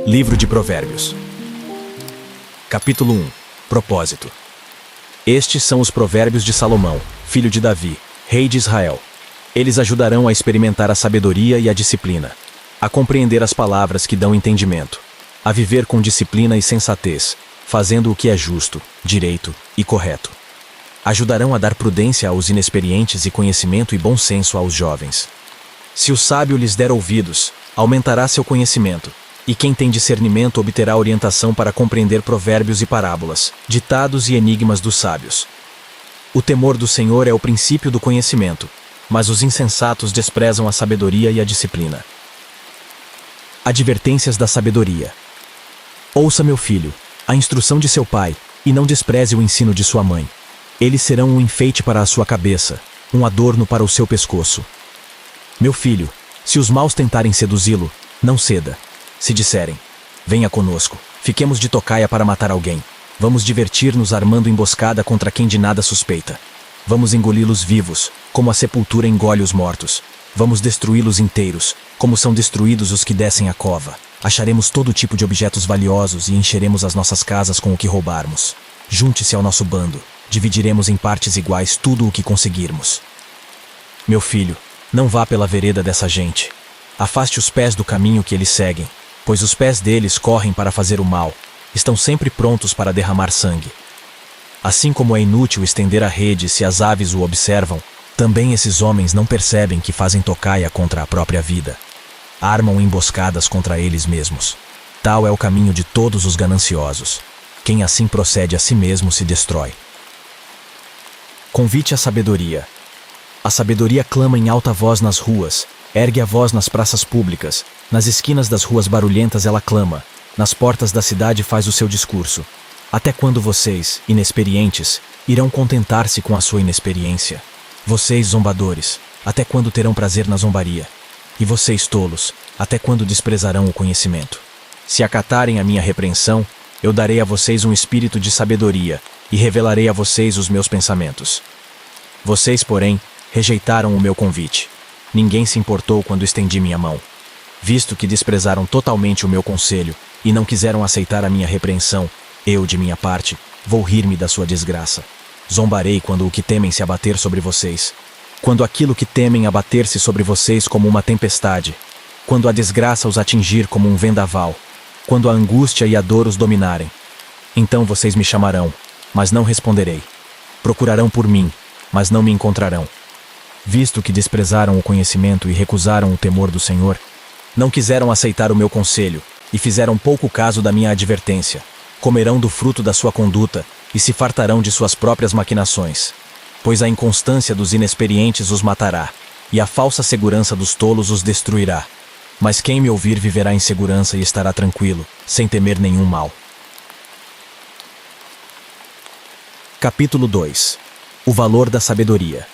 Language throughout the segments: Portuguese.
Livro de Provérbios. Capítulo 1. Propósito. Estes são os provérbios de Salomão, filho de Davi, rei de Israel. Eles ajudarão a experimentar a sabedoria e a disciplina, a compreender as palavras que dão entendimento, a viver com disciplina e sensatez, fazendo o que é justo, direito e correto. Ajudarão a dar prudência aos inexperientes e conhecimento e bom senso aos jovens. Se o sábio lhes der ouvidos, aumentará seu conhecimento, e quem tem discernimento obterá orientação para compreender provérbios e parábolas, ditados e enigmas dos sábios. O temor do Senhor é o princípio do conhecimento, mas os insensatos desprezam a sabedoria e a disciplina. Advertências da sabedoria. Ouça, meu filho, a instrução de seu pai, e não despreze o ensino de sua mãe. Eles serão um enfeite para a sua cabeça, um adorno para o seu pescoço. Meu filho, se os maus tentarem seduzi-lo, não ceda. Se disserem, venha conosco, fiquemos de tocaia para matar alguém. Vamos divertir-nos armando emboscada contra quem de nada suspeita. Vamos engoli-los vivos, como a sepultura engole os mortos. Vamos destruí-los inteiros, como são destruídos os que descem a cova. Acharemos todo tipo de objetos valiosos e encheremos as nossas casas com o que roubarmos. Junte-se ao nosso bando, dividiremos em partes iguais tudo o que conseguirmos. Meu filho, não vá pela vereda dessa gente. Afaste os pés do caminho que eles seguem, pois os pés deles correm para fazer o mal, estão sempre prontos para derramar sangue. Assim como é inútil estender a rede se as aves o observam, também esses homens não percebem que fazem tocaia contra a própria vida. Armam emboscadas contra eles mesmos. Tal é o caminho de todos os gananciosos. Quem assim procede a si mesmo se destrói. Convite à sabedoria. A sabedoria clama em alta voz nas ruas, ergue a voz nas praças públicas, nas esquinas das ruas barulhentas ela clama, nas portas da cidade faz o seu discurso. Até quando vocês, inexperientes, irão contentar-se com a sua inexperiência? Vocês, zombadores, até quando terão prazer na zombaria? E vocês, tolos, até quando desprezarão o conhecimento? Se acatarem a minha repreensão, eu darei a vocês um espírito de sabedoria e revelarei a vocês os meus pensamentos. Vocês, porém, rejeitaram o meu convite. Ninguém se importou quando estendi minha mão. Visto que desprezaram totalmente o meu conselho e não quiseram aceitar a minha repreensão, eu, de minha parte, vou rir-me da sua desgraça. Zombarei quando o que temem se abater sobre vocês. Quando aquilo que temem abater-se sobre vocês como uma tempestade. Quando a desgraça os atingir como um vendaval. Quando a angústia e a dor os dominarem. Então vocês me chamarão, mas não responderei. Procurarão por mim, mas não me encontrarão. Visto que desprezaram o conhecimento e recusaram o temor do Senhor, não quiseram aceitar o meu conselho e fizeram pouco caso da minha advertência, comerão do fruto da sua conduta e se fartarão de suas próprias maquinações. Pois a inconstância dos inexperientes os matará, e a falsa segurança dos tolos os destruirá. Mas quem me ouvir viverá em segurança e estará tranquilo, sem temer nenhum mal. Capítulo 2. O valor da sabedoria.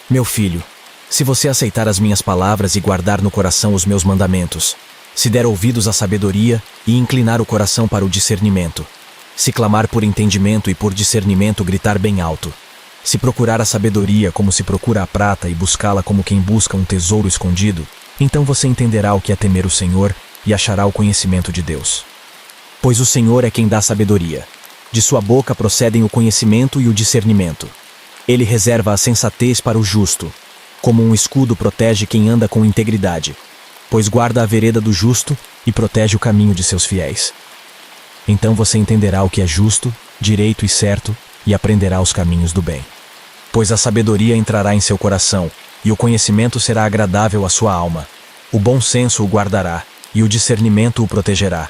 Meu filho, se você aceitar as minhas palavras e guardar no coração os meus mandamentos, se der ouvidos à sabedoria e inclinar o coração para o discernimento, se clamar por entendimento e por discernimento gritar bem alto, se procurar a sabedoria como se procura a prata e buscá-la como quem busca um tesouro escondido, então você entenderá o que é temer o Senhor e achará o conhecimento de Deus. Pois o Senhor é quem dá sabedoria. De sua boca procedem o conhecimento e o discernimento. Ele reserva a sensatez para o justo, como um escudo protege quem anda com integridade, pois guarda a vereda do justo e protege o caminho de seus fiéis. Então você entenderá o que é justo, direito e certo, e aprenderá os caminhos do bem. Pois a sabedoria entrará em seu coração, e o conhecimento será agradável à sua alma. O bom senso o guardará, e o discernimento o protegerá.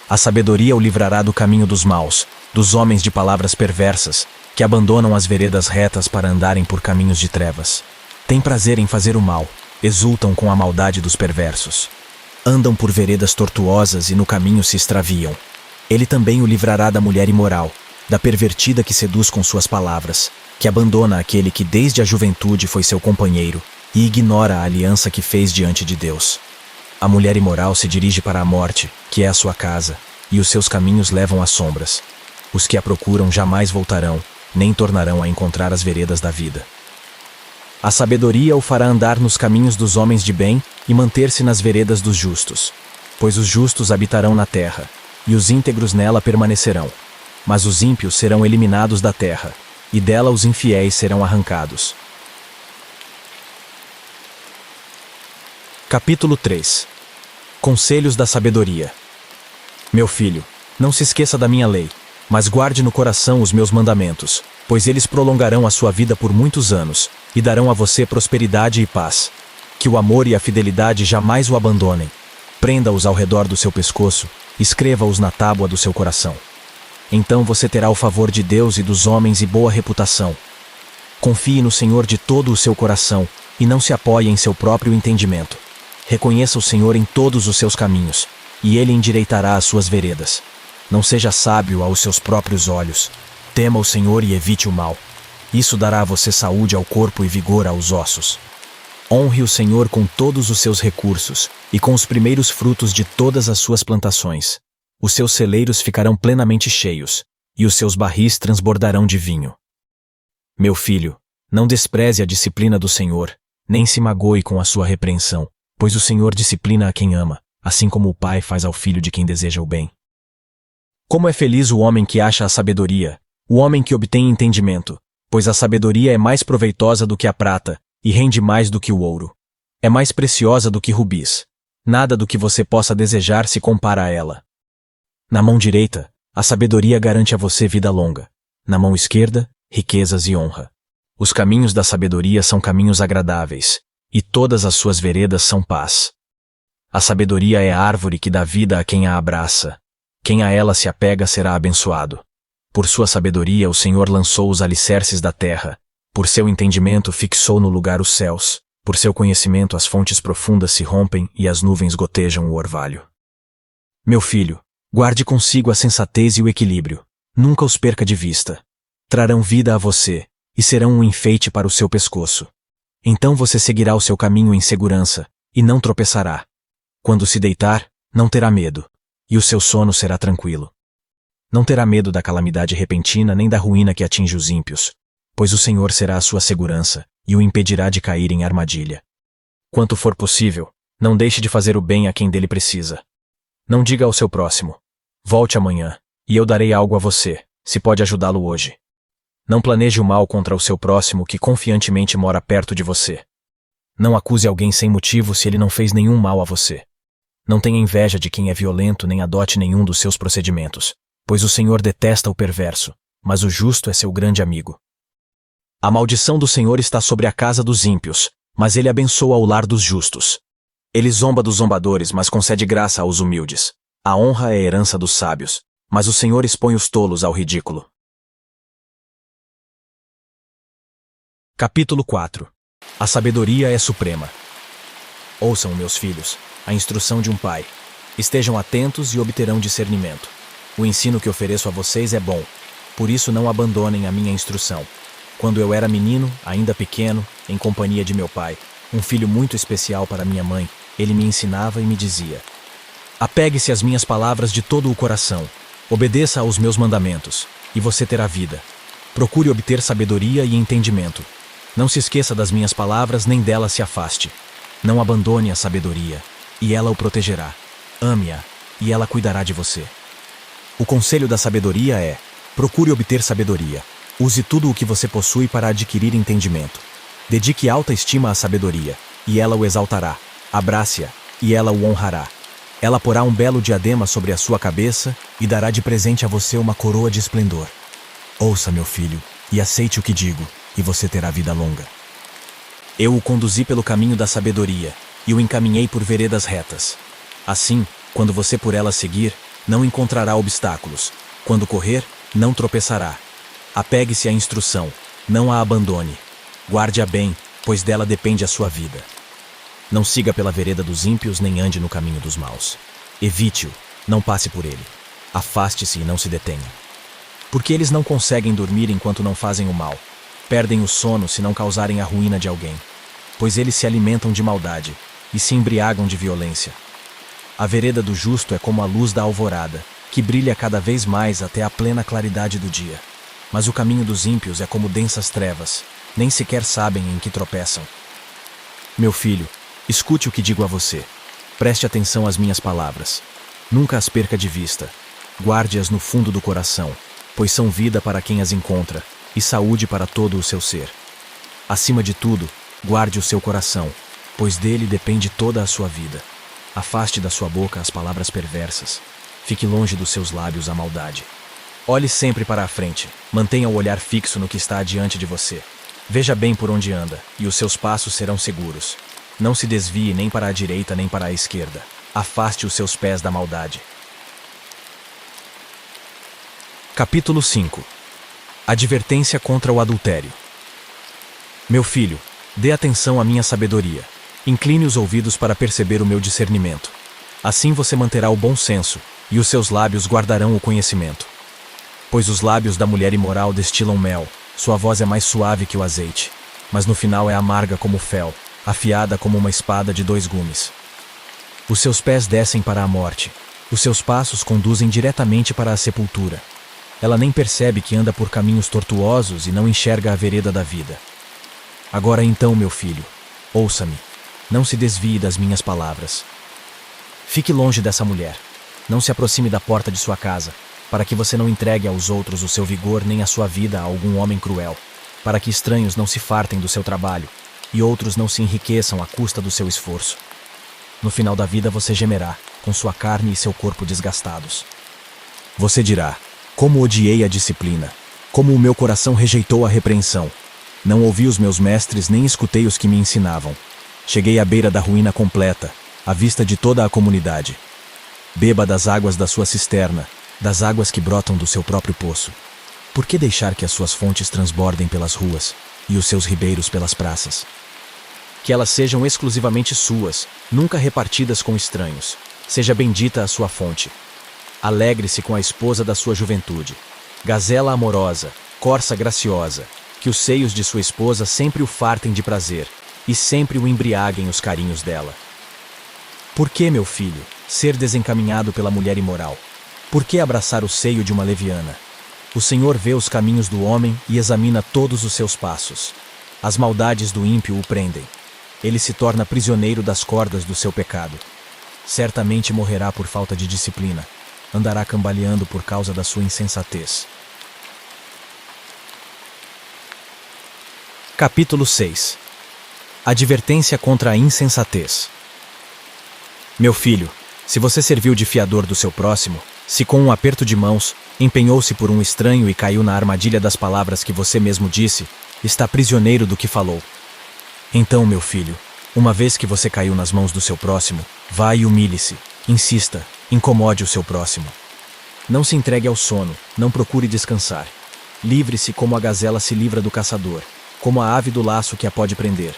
A sabedoria o livrará do caminho dos maus, dos homens de palavras perversas, que abandonam as veredas retas para andarem por caminhos de trevas. Têm prazer em fazer o mal, exultam com a maldade dos perversos. Andam por veredas tortuosas e no caminho se extraviam. Ele também o livrará da mulher imoral, da pervertida que seduz com suas palavras, que abandona aquele que desde a juventude foi seu companheiro e ignora a aliança que fez diante de Deus. A mulher imoral se dirige para a morte, que é a sua casa, e os seus caminhos levam às sombras. Os que a procuram jamais voltarão, nem tornarão a encontrar as veredas da vida. A sabedoria o fará andar nos caminhos dos homens de bem e manter-se nas veredas dos justos. pois os justos habitarão na terra, e os íntegros nela permanecerão. Mas os ímpios serão eliminados da terra, e dela os infiéis serão arrancados. Capítulo 3. Conselhos da sabedoria. Meu filho, não se esqueça da minha lei, mas guarde no coração os meus mandamentos, pois eles prolongarão a sua vida por muitos anos, e darão a você prosperidade e paz. Que o amor e a fidelidade jamais o abandonem. Prenda-os ao redor do seu pescoço, escreva-os na tábua do seu coração. Então você terá o favor de Deus e dos homens e boa reputação. Confie no Senhor de todo o seu coração, e não se apoie em seu próprio entendimento. Reconheça o Senhor em todos os seus caminhos, e Ele endireitará as suas veredas. Não seja sábio aos seus próprios olhos. Tema o Senhor e evite o mal. Isso dará a você saúde ao corpo e vigor aos ossos. Honre o Senhor com todos os seus recursos, e com os primeiros frutos de todas as suas plantações. Os seus celeiros ficarão plenamente cheios, e os seus barris transbordarão de vinho. Meu filho, não despreze a disciplina do Senhor, nem se magoe com a sua repreensão, pois o Senhor disciplina a quem ama, assim como o pai faz ao filho de quem deseja o bem. Como é feliz o homem que acha a sabedoria, o homem que obtém entendimento, pois a sabedoria é mais proveitosa do que a prata, e rende mais do que o ouro. É mais preciosa do que rubis. Nada do que você possa desejar se compara a ela. Na mão direita, a sabedoria garante a você vida longa. Na mão esquerda, riquezas e honra. Os caminhos da sabedoria são caminhos agradáveis, e todas as suas veredas são paz. A sabedoria é a árvore que dá vida a quem a abraça. Quem a ela se apega será abençoado. Por sua sabedoria o Senhor lançou os alicerces da terra. Por seu entendimento fixou no lugar os céus. Por seu conhecimento as fontes profundas se rompem e as nuvens gotejam o orvalho. Meu filho, guarde consigo a sensatez e o equilíbrio. Nunca os perca de vista. Trarão vida a você, e serão um enfeite para o seu pescoço. Então você seguirá o seu caminho em segurança, e não tropeçará. Quando se deitar, não terá medo, e o seu sono será tranquilo. Não terá medo da calamidade repentina nem da ruína que atinge os ímpios, pois o Senhor será a sua segurança, e o impedirá de cair em armadilha. Quanto for possível, não deixe de fazer o bem a quem dele precisa. Não diga ao seu próximo: volte amanhã, e eu darei algo a você, se pode ajudá-lo hoje. Não planeje o mal contra o seu próximo que confiantemente mora perto de você. Não acuse alguém sem motivo se ele não fez nenhum mal a você. Não tenha inveja de quem é violento nem adote nenhum dos seus procedimentos, pois o Senhor detesta o perverso, mas o justo é seu grande amigo. A maldição do Senhor está sobre a casa dos ímpios, mas ele abençoa o lar dos justos. Ele zomba dos zombadores, mas concede graça aos humildes. A honra é a herança dos sábios, mas o Senhor expõe os tolos ao ridículo. Capítulo 4. A sabedoria é suprema. Ouçam, meus filhos, a instrução de um pai. Estejam atentos e obterão discernimento. O ensino que ofereço a vocês é bom, por isso não abandonem a minha instrução. Quando eu era menino, ainda pequeno, em companhia de meu pai, um filho muito especial para minha mãe, ele me ensinava e me dizia: apegue-se às minhas palavras de todo o coração, obedeça aos meus mandamentos, e você terá vida. Procure obter sabedoria e entendimento. Não se esqueça das minhas palavras, nem dela se afaste. Não abandone a sabedoria, e ela o protegerá. Ame-a, e ela cuidará de você. O conselho da sabedoria é: procure obter sabedoria. Use tudo o que você possui para adquirir entendimento. Dedique alta estima à sabedoria, e ela o exaltará. Abrace-a, e ela o honrará. Ela porá um belo diadema sobre a sua cabeça e dará de presente a você uma coroa de esplendor. Ouça, meu filho, e aceite o que digo, e você terá vida longa. Eu o conduzi pelo caminho da sabedoria, e o encaminhei por veredas retas. Assim, quando você por elas seguir, não encontrará obstáculos. Quando correr, não tropeçará. Apegue-se à instrução, não a abandone. Guarde-a bem, pois dela depende a sua vida. Não siga pela vereda dos ímpios, nem ande no caminho dos maus. Evite-o, não passe por ele. Afaste-se e não se detenha. Porque eles não conseguem dormir enquanto não fazem o mal. Perdem o sono se não causarem a ruína de alguém. Pois eles se alimentam de maldade e se embriagam de violência. A vereda do justo é como a luz da alvorada, que brilha cada vez mais até a plena claridade do dia. Mas o caminho dos ímpios é como densas trevas, nem sequer sabem em que tropeçam. Meu filho, escute o que digo a você. Preste atenção às minhas palavras. Nunca as perca de vista. Guarde-as no fundo do coração, pois são vida para quem as encontra e saúde para todo o seu ser. Acima de tudo, guarde o seu coração, pois dele depende toda a sua vida. Afaste da sua boca as palavras perversas. Fique longe dos seus lábios a maldade. Olhe sempre para a frente. Mantenha o olhar fixo no que está adiante de você. Veja bem por onde anda, e os seus passos serão seguros. Não se desvie nem para a direita nem para a esquerda. Afaste os seus pés da maldade. Capítulo 5. Advertência contra o adultério. Meu filho, dê atenção à minha sabedoria. Incline os ouvidos para perceber o meu discernimento. Assim você manterá o bom senso, e os seus lábios guardarão o conhecimento. Pois os lábios da mulher imoral destilam mel, sua voz é mais suave que o azeite, mas no final é amarga como o fel, afiada como uma espada de 2 gumes. Os seus pés descem para a morte, os seus passos conduzem diretamente para a sepultura. Ela nem percebe que anda por caminhos tortuosos e não enxerga a vereda da vida. Agora então, meu filho, ouça-me. Não se desvie das minhas palavras. Fique longe dessa mulher. Não se aproxime da porta de sua casa, para que você não entregue aos outros o seu vigor nem a sua vida a algum homem cruel, para que estranhos não se fartem do seu trabalho e outros não se enriqueçam à custa do seu esforço. No final da vida você gemerá, com sua carne e seu corpo desgastados. Você dirá: como odiei a disciplina, como o meu coração rejeitou a repreensão. Não ouvi os meus mestres nem escutei os que me ensinavam. Cheguei à beira da ruína completa, à vista de toda a comunidade. Beba das águas da sua cisterna, das águas que brotam do seu próprio poço. Por que deixar que as suas fontes transbordem pelas ruas e os seus ribeiros pelas praças? Que elas sejam exclusivamente suas, nunca repartidas com estranhos. Seja bendita a sua fonte. Alegre-se com a esposa da sua juventude. Gazela amorosa, corça graciosa, que os seios de sua esposa sempre o fartem de prazer e sempre o embriaguem os carinhos dela. Por que, meu filho, ser desencaminhado pela mulher imoral? Por que abraçar o seio de uma leviana? O Senhor vê os caminhos do homem e examina todos os seus passos. As maldades do ímpio o prendem. Ele se torna prisioneiro das cordas do seu pecado. Certamente morrerá por falta de disciplina. Andará cambaleando por causa da sua insensatez. Capítulo 6. Advertência contra a insensatez. Meu filho, se você serviu de fiador do seu próximo, se com um aperto de mãos, empenhou-se por um estranho e caiu na armadilha das palavras que você mesmo disse, está prisioneiro do que falou. Então, meu filho, uma vez que você caiu nas mãos do seu próximo, vá e humilhe-se, insista, incomode o seu próximo. Não se entregue ao sono, não procure descansar. Livre-se como a gazela se livra do caçador, como a ave do laço que a pode prender.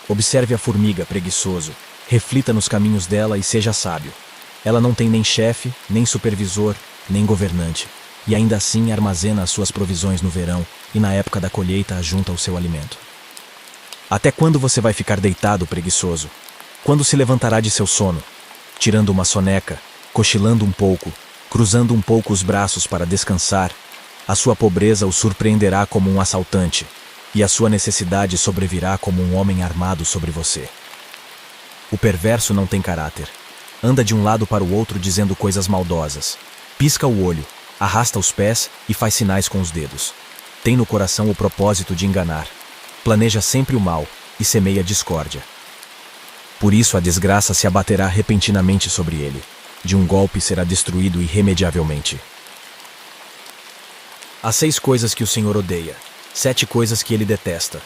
Observe a formiga, preguiçoso, reflita nos caminhos dela e seja sábio. Ela não tem nem chefe, nem supervisor, nem governante, e ainda assim armazena as suas provisões no verão e na época da colheita ajunta o seu alimento. Até quando você vai ficar deitado, preguiçoso? Quando se levantará de seu sono? Tirando uma soneca, cochilando um pouco, cruzando um pouco os braços para descansar, a sua pobreza o surpreenderá como um assaltante, e a sua necessidade sobrevirá como um homem armado sobre você. O perverso não tem caráter. Anda de um lado para o outro dizendo coisas maldosas. Pisca o olho, arrasta os pés e faz sinais com os dedos. Tem no coração o propósito de enganar. Planeja sempre o mal e semeia discórdia. Por isso a desgraça se abaterá repentinamente sobre ele. De um golpe será destruído irremediavelmente. Há 6 coisas que o Senhor odeia, 7 coisas que ele detesta: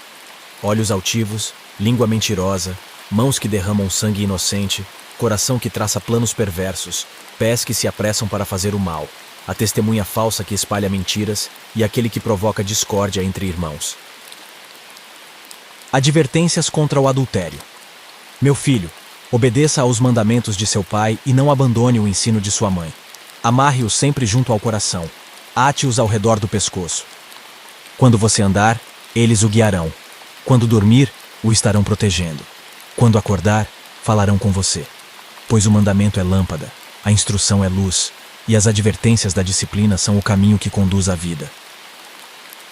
olhos altivos, língua mentirosa, mãos que derramam sangue inocente, coração que traça planos perversos, pés que se apressam para fazer o mal, a testemunha falsa que espalha mentiras e aquele que provoca discórdia entre irmãos. Advertências contra o adultério. Meu filho, obedeça aos mandamentos de seu pai e não abandone o ensino de sua mãe. Amarre-os sempre junto ao coração. Ate-os ao redor do pescoço. Quando você andar, eles o guiarão. Quando dormir, o estarão protegendo. Quando acordar, falarão com você. Pois o mandamento é lâmpada, a instrução é luz, e as advertências da disciplina são o caminho que conduz à vida.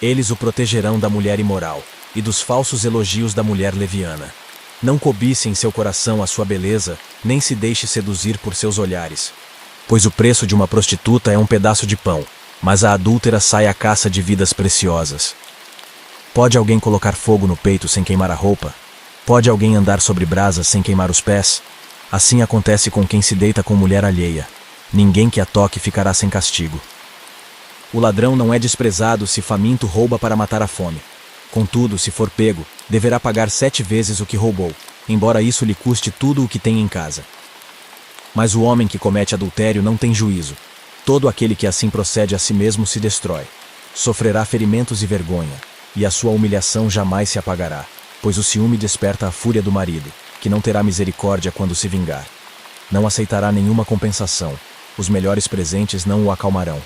Eles o protegerão da mulher imoral e dos falsos elogios da mulher leviana. Não cobice em seu coração a sua beleza, nem se deixe seduzir por seus olhares. Pois o preço de uma prostituta é um pedaço de pão, mas a adúltera sai à caça de vidas preciosas. Pode alguém colocar fogo no peito sem queimar a roupa? Pode alguém andar sobre brasas sem queimar os pés? Assim acontece com quem se deita com mulher alheia. Ninguém que a toque ficará sem castigo. O ladrão não é desprezado se faminto rouba para matar a fome. Contudo, se for pego, deverá pagar 7 vezes o que roubou, embora isso lhe custe tudo o que tem em casa. Mas o homem que comete adultério não tem juízo. Todo aquele que assim procede a si mesmo se destrói. Sofrerá ferimentos e vergonha, e a sua humilhação jamais se apagará, pois o ciúme desperta a fúria do marido, que não terá misericórdia quando se vingar. Não aceitará nenhuma compensação. Os melhores presentes não o acalmarão.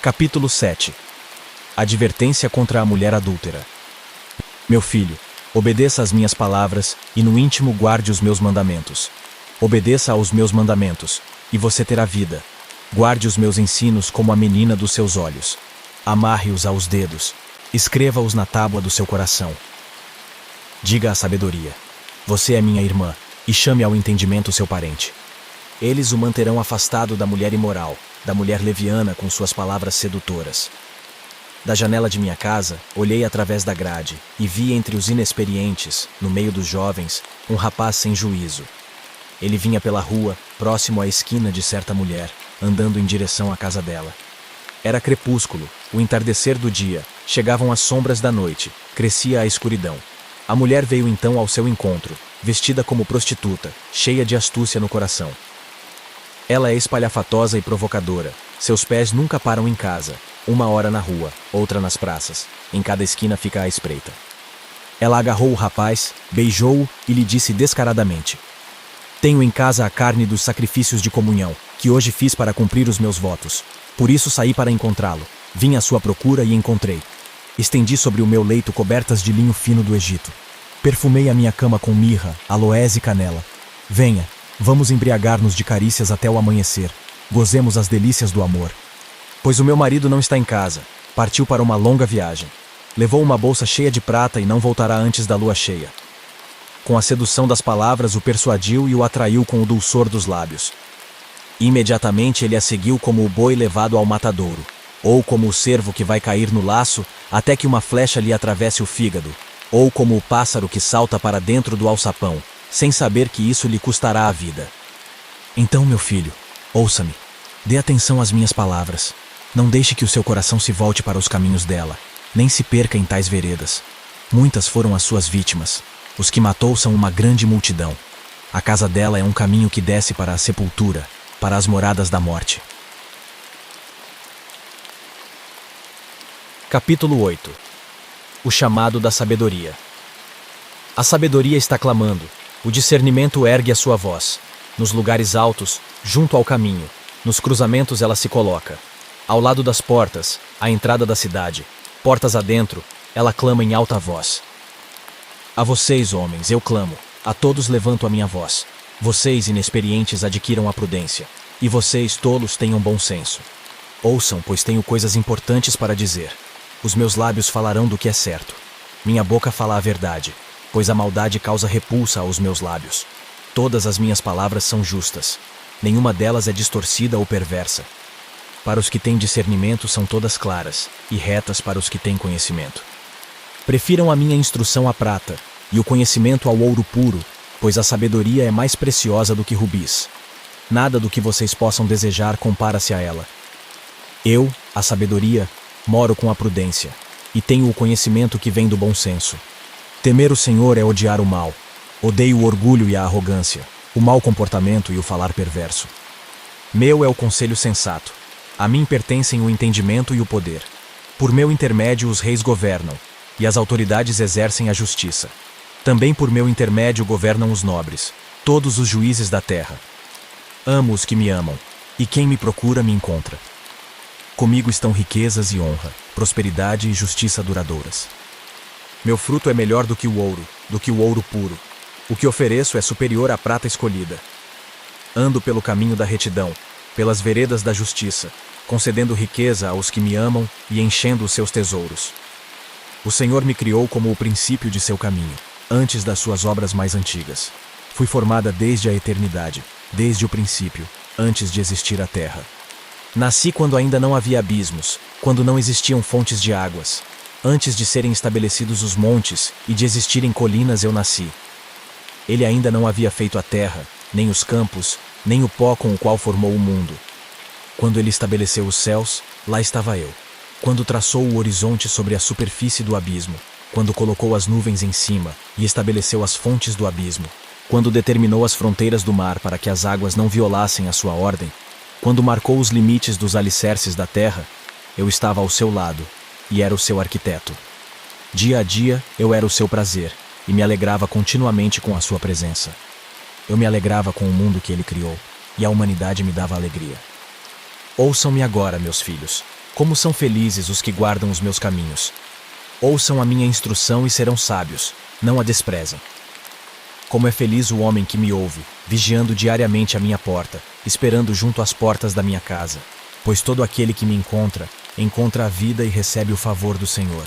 Capítulo 7. Advertência contra a mulher adúltera. Meu filho, obedeça às minhas palavras e no íntimo guarde os meus mandamentos. Obedeça aos meus mandamentos, e você terá vida. Guarde os meus ensinos como a menina dos seus olhos. Amarre-os aos dedos. Escreva-os na tábua do seu coração. Diga à sabedoria: você é minha irmã, e chame ao entendimento seu parente. Eles o manterão afastado da mulher imoral, da mulher leviana com suas palavras sedutoras. Da janela de minha casa, olhei através da grade e vi entre os inexperientes, no meio dos jovens, um rapaz sem juízo. Ele vinha pela rua, próximo à esquina de certa mulher, andando em direção à casa dela. Era crepúsculo, o entardecer do dia, chegavam as sombras da noite, crescia a escuridão. A mulher veio então ao seu encontro, vestida como prostituta, cheia de astúcia no coração. Ela é espalhafatosa e provocadora. Seus pés nunca param em casa. Uma hora na rua, outra nas praças. Em cada esquina fica à espreita. Ela agarrou o rapaz, beijou-o e lhe disse descaradamente: tenho em casa a carne dos sacrifícios de comunhão, que hoje fiz para cumprir os meus votos. Por isso saí para encontrá-lo. Vim à sua procura e encontrei. Estendi sobre o meu leito cobertas de linho fino do Egito. Perfumei a minha cama com mirra, aloés e canela. Venha, vamos embriagar-nos de carícias até o amanhecer. Gozemos as delícias do amor. Pois o meu marido não está em casa. Partiu para uma longa viagem. Levou uma bolsa cheia de prata e não voltará antes da lua cheia. Com a sedução das palavras o persuadiu e o atraiu com o dulçor dos lábios. Imediatamente ele a seguiu como o boi levado ao matadouro, ou como o cervo que vai cair no laço até que uma flecha lhe atravesse o fígado, ou como o pássaro que salta para dentro do alçapão, sem saber que isso lhe custará a vida. Então, meu filho, ouça-me. Dê atenção às minhas palavras. Não deixe que o seu coração se volte para os caminhos dela, nem se perca em tais veredas. Muitas foram as suas vítimas. Os que matou são uma grande multidão. A casa dela é um caminho que desce para a sepultura, para as moradas da morte. Capítulo 8. O chamado da sabedoria. A sabedoria está clamando, o discernimento ergue a sua voz. Nos lugares altos, junto ao caminho, nos cruzamentos ela se coloca. Ao lado das portas, à entrada da cidade, portas adentro, ela clama em alta voz. A vocês, homens, eu clamo, a todos levanto a minha voz. Vocês, inexperientes, adquiram a prudência, e vocês, tolos, tenham bom senso. Ouçam, pois tenho coisas importantes para dizer. Os meus lábios falarão do que é certo. Minha boca fala a verdade, pois a maldade causa repulsa aos meus lábios. Todas as minhas palavras são justas. Nenhuma delas é distorcida ou perversa. Para os que têm discernimento são todas claras, e retas para os que têm conhecimento. Prefiram a minha instrução à prata, e o conhecimento ao ouro puro, pois a sabedoria é mais preciosa do que rubis. Nada do que vocês possam desejar compara-se a ela. Eu, a sabedoria, moro com a prudência, e tenho o conhecimento que vem do bom senso. Temer o Senhor é odiar o mal. Odeio o orgulho e a arrogância, o mau comportamento e o falar perverso. Meu é o conselho sensato. A mim pertencem o entendimento e o poder. Por meu intermédio os reis governam, e as autoridades exercem a justiça. Também por meu intermédio governam os nobres, todos os juízes da terra. Amo os que me amam, e quem me procura me encontra. Comigo estão riquezas e honra, prosperidade e justiça duradouras. Meu fruto é melhor do que o ouro puro. O que ofereço é superior à prata escolhida. Ando pelo caminho da retidão, pelas veredas da justiça, concedendo riqueza aos que me amam e enchendo os seus tesouros. O Senhor me criou como o princípio de seu caminho, antes das suas obras mais antigas. Fui formada desde a eternidade, desde o princípio, antes de existir a terra. Nasci quando ainda não havia abismos, quando não existiam fontes de águas. Antes de serem estabelecidos os montes e de existirem colinas eu nasci. Ele ainda não havia feito a terra, nem os campos, nem o pó com o qual formou o mundo. Quando ele estabeleceu os céus, lá estava eu. Quando traçou o horizonte sobre a superfície do abismo, quando colocou as nuvens em cima e estabeleceu as fontes do abismo, quando determinou as fronteiras do mar para que as águas não violassem a sua ordem, quando marcou os limites dos alicerces da terra, eu estava ao seu lado e era o seu arquiteto. Dia a dia eu era o seu prazer e me alegrava continuamente com a sua presença. Eu me alegrava com o mundo que ele criou e a humanidade me dava alegria. Ouçam-me agora, meus filhos, como são felizes os que guardam os meus caminhos. Ouçam a minha instrução e serão sábios, não a desprezem. Como é feliz o homem que me ouve, vigiando diariamente a minha porta, esperando junto às portas da minha casa. Pois todo aquele que me encontra, encontra a vida e recebe o favor do Senhor.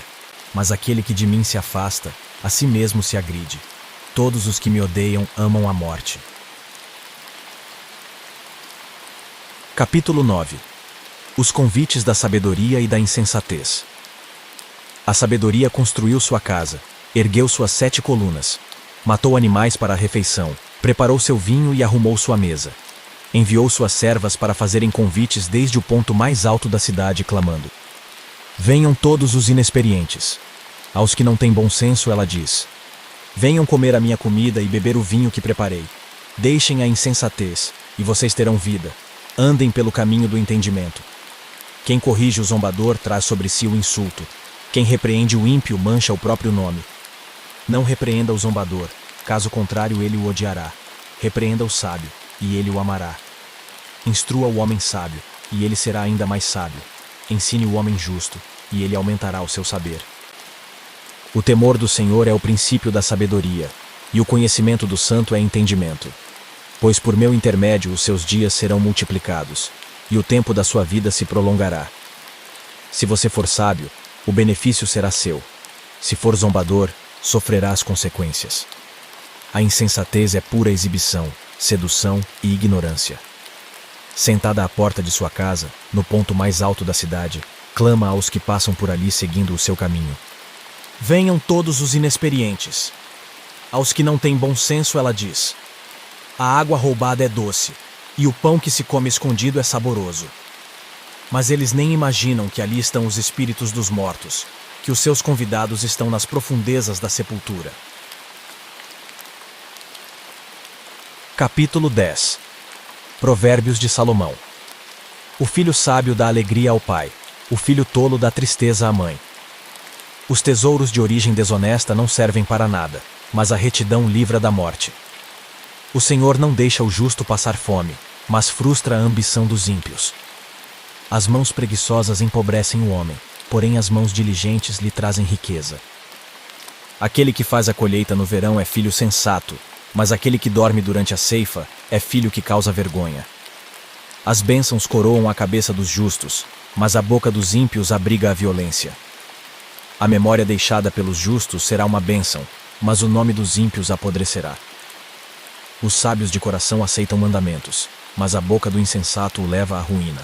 Mas aquele que de mim se afasta, a si mesmo se agride. Todos os que me odeiam amam a morte. Capítulo 9. Os convites da sabedoria e da insensatez. A sabedoria construiu sua casa, ergueu suas 7 colunas, matou animais para a refeição, preparou seu vinho e arrumou sua mesa. Enviou suas servas para fazerem convites desde o ponto mais alto da cidade, clamando: venham todos os inexperientes. Aos que não têm bom senso, ela diz: venham comer a minha comida e beber o vinho que preparei. Deixem a insensatez, e vocês terão vida. Andem pelo caminho do entendimento. Quem corrige o zombador traz sobre si o insulto. Quem repreende o ímpio mancha o próprio nome. Não repreenda o zombador, caso contrário ele o odiará. Repreenda o sábio, e ele o amará. Instrua o homem sábio, e ele será ainda mais sábio. Ensine o homem justo, e ele aumentará o seu saber. O temor do Senhor é o princípio da sabedoria, e o conhecimento do santo é entendimento. Pois por meu intermédio os seus dias serão multiplicados, e o tempo da sua vida se prolongará. Se você for sábio, o benefício será seu. Se for zombador, sofrerá as consequências. A insensatez é pura exibição, sedução e ignorância. Sentada à porta de sua casa, no ponto mais alto da cidade, clama aos que passam por ali seguindo o seu caminho: venham todos os inexperientes. Aos que não têm bom senso ela diz: a água roubada é doce, e o pão que se come escondido é saboroso. Mas eles nem imaginam que ali estão os espíritos dos mortos, que os seus convidados estão nas profundezas da sepultura. Capítulo 10. Provérbios de Salomão. O filho sábio dá alegria ao pai, o filho tolo dá tristeza à mãe. Os tesouros de origem desonesta não servem para nada, mas a retidão livra da morte. O Senhor não deixa o justo passar fome, mas frustra a ambição dos ímpios. As mãos preguiçosas empobrecem o homem, porém as mãos diligentes lhe trazem riqueza. Aquele que faz a colheita no verão é filho sensato, mas aquele que dorme durante a ceifa é filho que causa vergonha. As bênçãos coroam a cabeça dos justos, mas a boca dos ímpios abriga a violência. A memória deixada pelos justos será uma bênção, mas o nome dos ímpios apodrecerá. Os sábios de coração aceitam mandamentos, mas a boca do insensato o leva à ruína.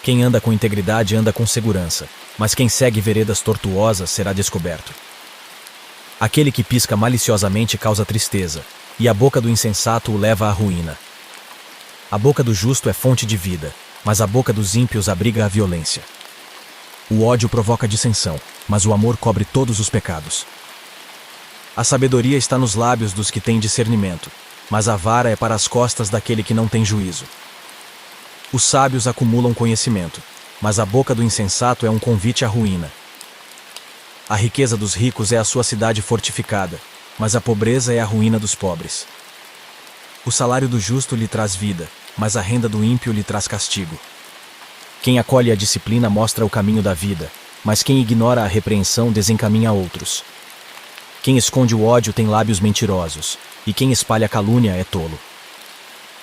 Quem anda com integridade anda com segurança, mas quem segue veredas tortuosas será descoberto. Aquele que pisca maliciosamente causa tristeza, e a boca do insensato o leva à ruína. A boca do justo é fonte de vida, mas a boca dos ímpios abriga a violência. O ódio provoca dissensão, mas o amor cobre todos os pecados. A sabedoria está nos lábios dos que têm discernimento, mas a vara é para as costas daquele que não tem juízo. Os sábios acumulam conhecimento, mas a boca do insensato é um convite à ruína. A riqueza dos ricos é a sua cidade fortificada, mas a pobreza é a ruína dos pobres. O salário do justo lhe traz vida, mas a renda do ímpio lhe traz castigo. Quem acolhe a disciplina mostra o caminho da vida, mas quem ignora a repreensão desencaminha outros. Quem esconde o ódio tem lábios mentirosos, e quem espalha a calúnia é tolo.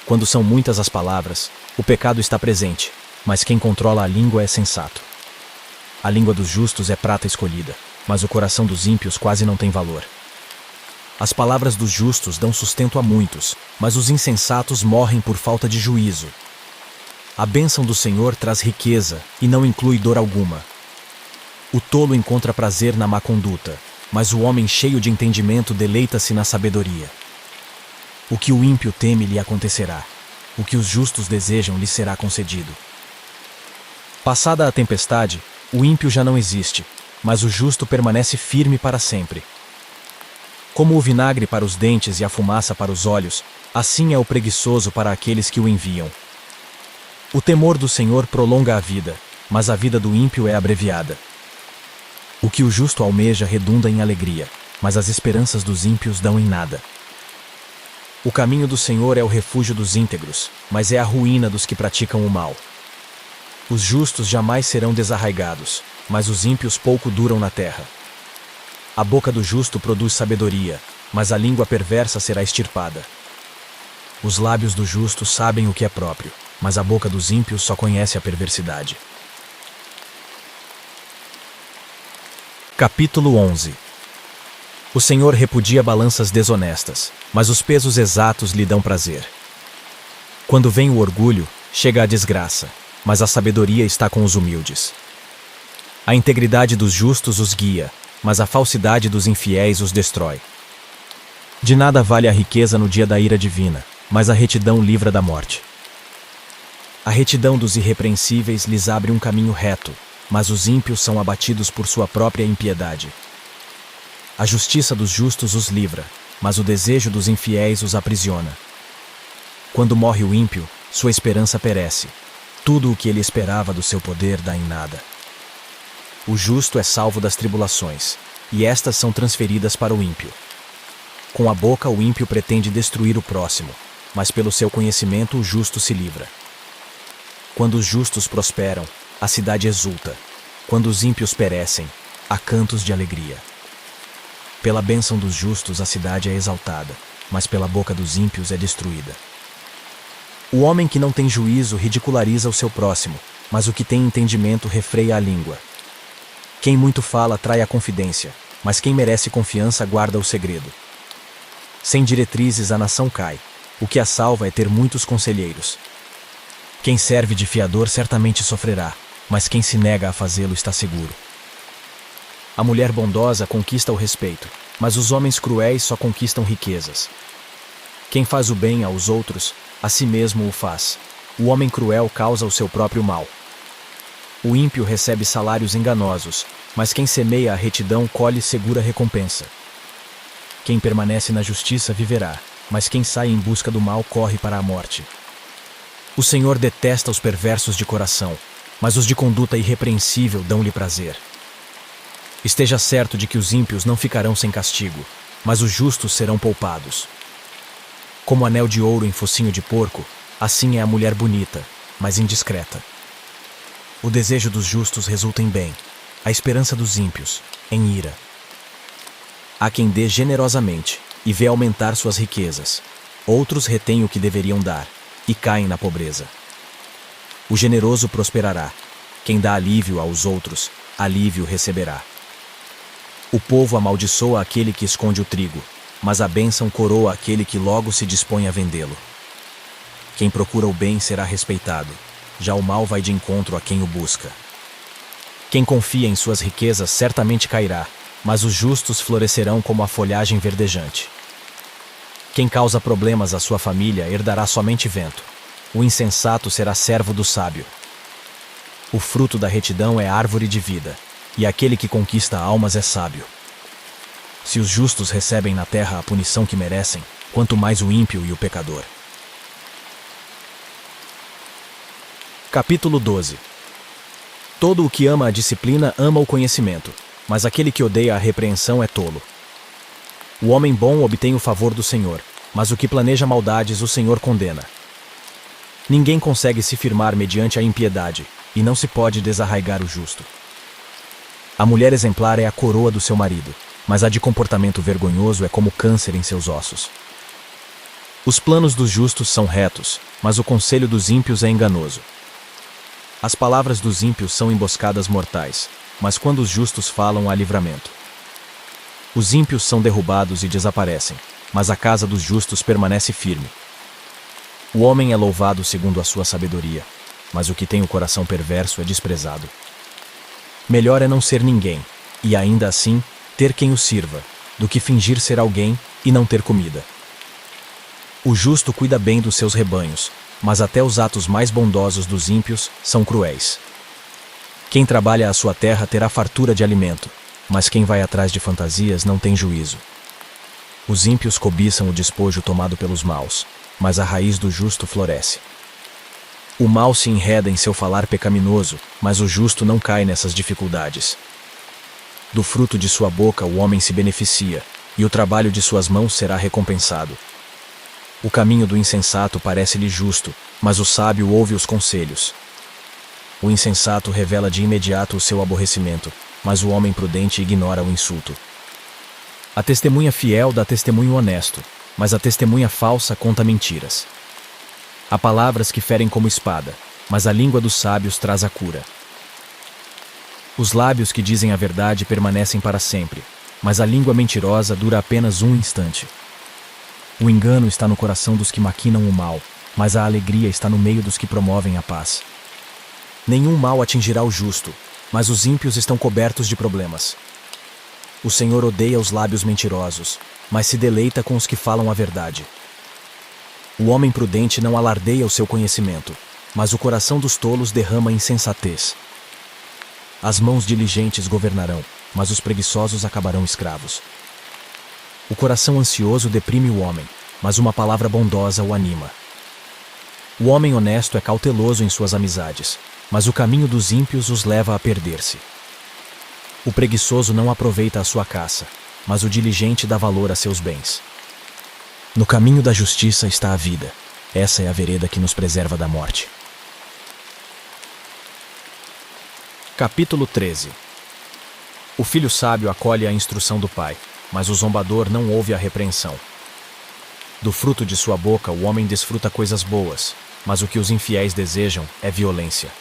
Quando são muitas as palavras, o pecado está presente, mas quem controla a língua é sensato. A língua dos justos é prata escolhida, mas o coração dos ímpios quase não tem valor. As palavras dos justos dão sustento a muitos, mas os insensatos morrem por falta de juízo. A bênção do Senhor traz riqueza e não inclui dor alguma. O tolo encontra prazer na má conduta, mas o homem cheio de entendimento deleita-se na sabedoria. O que o ímpio teme lhe acontecerá, o que os justos desejam lhe será concedido. Passada a tempestade, o ímpio já não existe, mas o justo permanece firme para sempre. Como o vinagre para os dentes e a fumaça para os olhos, assim é o preguiçoso para aqueles que o enviam. O temor do Senhor prolonga a vida, mas a vida do ímpio é abreviada. O que o justo almeja redunda em alegria, mas as esperanças dos ímpios dão em nada. O caminho do Senhor é o refúgio dos íntegros, mas é a ruína dos que praticam o mal. Os justos jamais serão desarraigados, mas os ímpios pouco duram na terra. A boca do justo produz sabedoria, mas a língua perversa será extirpada. Os lábios do justo sabem o que é próprio, mas a boca dos ímpios só conhece a perversidade. Capítulo 11. O Senhor repudia balanças desonestas, mas os pesos exatos lhe dão prazer. Quando vem o orgulho, chega a desgraça, mas a sabedoria está com os humildes. A integridade dos justos os guia, mas a falsidade dos infiéis os destrói. De nada vale a riqueza no dia da ira divina, mas a retidão livra da morte. A retidão dos irrepreensíveis lhes abre um caminho reto, mas os ímpios são abatidos por sua própria impiedade. A justiça dos justos os livra, mas o desejo dos infiéis os aprisiona. Quando morre o ímpio, sua esperança perece. Tudo o que ele esperava do seu poder dá em nada. O justo é salvo das tribulações, e estas são transferidas para o ímpio. Com a boca o ímpio pretende destruir o próximo, mas pelo seu conhecimento o justo se livra. Quando os justos prosperam, a cidade exulta. Quando os ímpios perecem, há cantos de alegria. Pela bênção dos justos a cidade é exaltada, mas pela boca dos ímpios é destruída. O homem que não tem juízo ridiculariza o seu próximo, mas o que tem entendimento refreia a língua. Quem muito fala trai a confidência, mas quem merece confiança guarda o segredo. Sem diretrizes a nação cai, o que a salva é ter muitos conselheiros. Quem serve de fiador certamente sofrerá, mas quem se nega a fazê-lo está seguro. A mulher bondosa conquista o respeito, mas os homens cruéis só conquistam riquezas. Quem faz o bem aos outros, a si mesmo o faz. O homem cruel causa o seu próprio mal. O ímpio recebe salários enganosos, mas quem semeia a retidão colhe segura recompensa. Quem permanece na justiça viverá, mas quem sai em busca do mal corre para a morte. O Senhor detesta os perversos de coração, mas os de conduta irrepreensível dão-lhe prazer. Esteja certo de que os ímpios não ficarão sem castigo, mas os justos serão poupados. Como anel de ouro em focinho de porco, assim é a mulher bonita, mas indiscreta. O desejo dos justos resulta em bem, a esperança dos ímpios, em ira. Há quem dê generosamente e vê aumentar suas riquezas. Outros retêm o que deveriam dar e caem na pobreza. O generoso prosperará. Quem dá alívio aos outros, alívio receberá. O povo amaldiçoa aquele que esconde o trigo, mas a bênção coroa aquele que logo se dispõe a vendê-lo. Quem procura o bem será respeitado, já o mal vai de encontro a quem o busca. Quem confia em suas riquezas certamente cairá, mas os justos florescerão como a folhagem verdejante. Quem causa problemas à sua família herdará somente vento. O insensato será servo do sábio. O fruto da retidão é árvore de vida, e aquele que conquista almas é sábio. Se os justos recebem na terra a punição que merecem, quanto mais o ímpio e o pecador. Capítulo 12. Todo o que ama a disciplina ama o conhecimento, mas aquele que odeia a repreensão é tolo. O homem bom obtém o favor do Senhor, mas o que planeja maldades o Senhor condena. Ninguém consegue se firmar mediante a impiedade, e não se pode desarraigar o justo. A mulher exemplar é a coroa do seu marido, mas a de comportamento vergonhoso é como câncer em seus ossos. Os planos dos justos são retos, mas o conselho dos ímpios é enganoso. As palavras dos ímpios são emboscadas mortais, mas quando os justos falam há livramento. Os ímpios são derrubados e desaparecem, mas a casa dos justos permanece firme. O homem é louvado segundo a sua sabedoria, mas o que tem o coração perverso é desprezado. Melhor é não ser ninguém, e ainda assim, ter quem o sirva, do que fingir ser alguém e não ter comida. O justo cuida bem dos seus rebanhos, mas até os atos mais bondosos dos ímpios são cruéis. Quem trabalha a sua terra terá fartura de alimento, mas quem vai atrás de fantasias não tem juízo. Os ímpios cobiçam o despojo tomado pelos maus, mas a raiz do justo floresce. O mal se enreda em seu falar pecaminoso, mas o justo não cai nessas dificuldades. Do fruto de sua boca o homem se beneficia, e o trabalho de suas mãos será recompensado. O caminho do insensato parece-lhe justo, mas o sábio ouve os conselhos. O insensato revela de imediato o seu aborrecimento, mas o homem prudente ignora o insulto. A testemunha fiel dá testemunho honesto, mas a testemunha falsa conta mentiras. Há palavras que ferem como espada, mas a língua dos sábios traz a cura. Os lábios que dizem a verdade permanecem para sempre, mas a língua mentirosa dura apenas um instante. O engano está no coração dos que maquinam o mal, mas a alegria está no meio dos que promovem a paz. Nenhum mal atingirá o justo, mas os ímpios estão cobertos de problemas. O Senhor odeia os lábios mentirosos, mas se deleita com os que falam a verdade. O homem prudente não alardeia o seu conhecimento, mas o coração dos tolos derrama insensatez. As mãos diligentes governarão, mas os preguiçosos acabarão escravos. O coração ansioso deprime o homem, mas uma palavra bondosa o anima. O homem honesto é cauteloso em suas amizades, mas o caminho dos ímpios os leva a perder-se. O preguiçoso não aproveita a sua caça, mas o diligente dá valor a seus bens. No caminho da justiça está a vida. Essa é a vereda que nos preserva da morte. Capítulo 13. O filho sábio acolhe a instrução do pai, mas o zombador não ouve a repreensão. Do fruto de sua boca o homem desfruta coisas boas, mas o que os infiéis desejam é violência.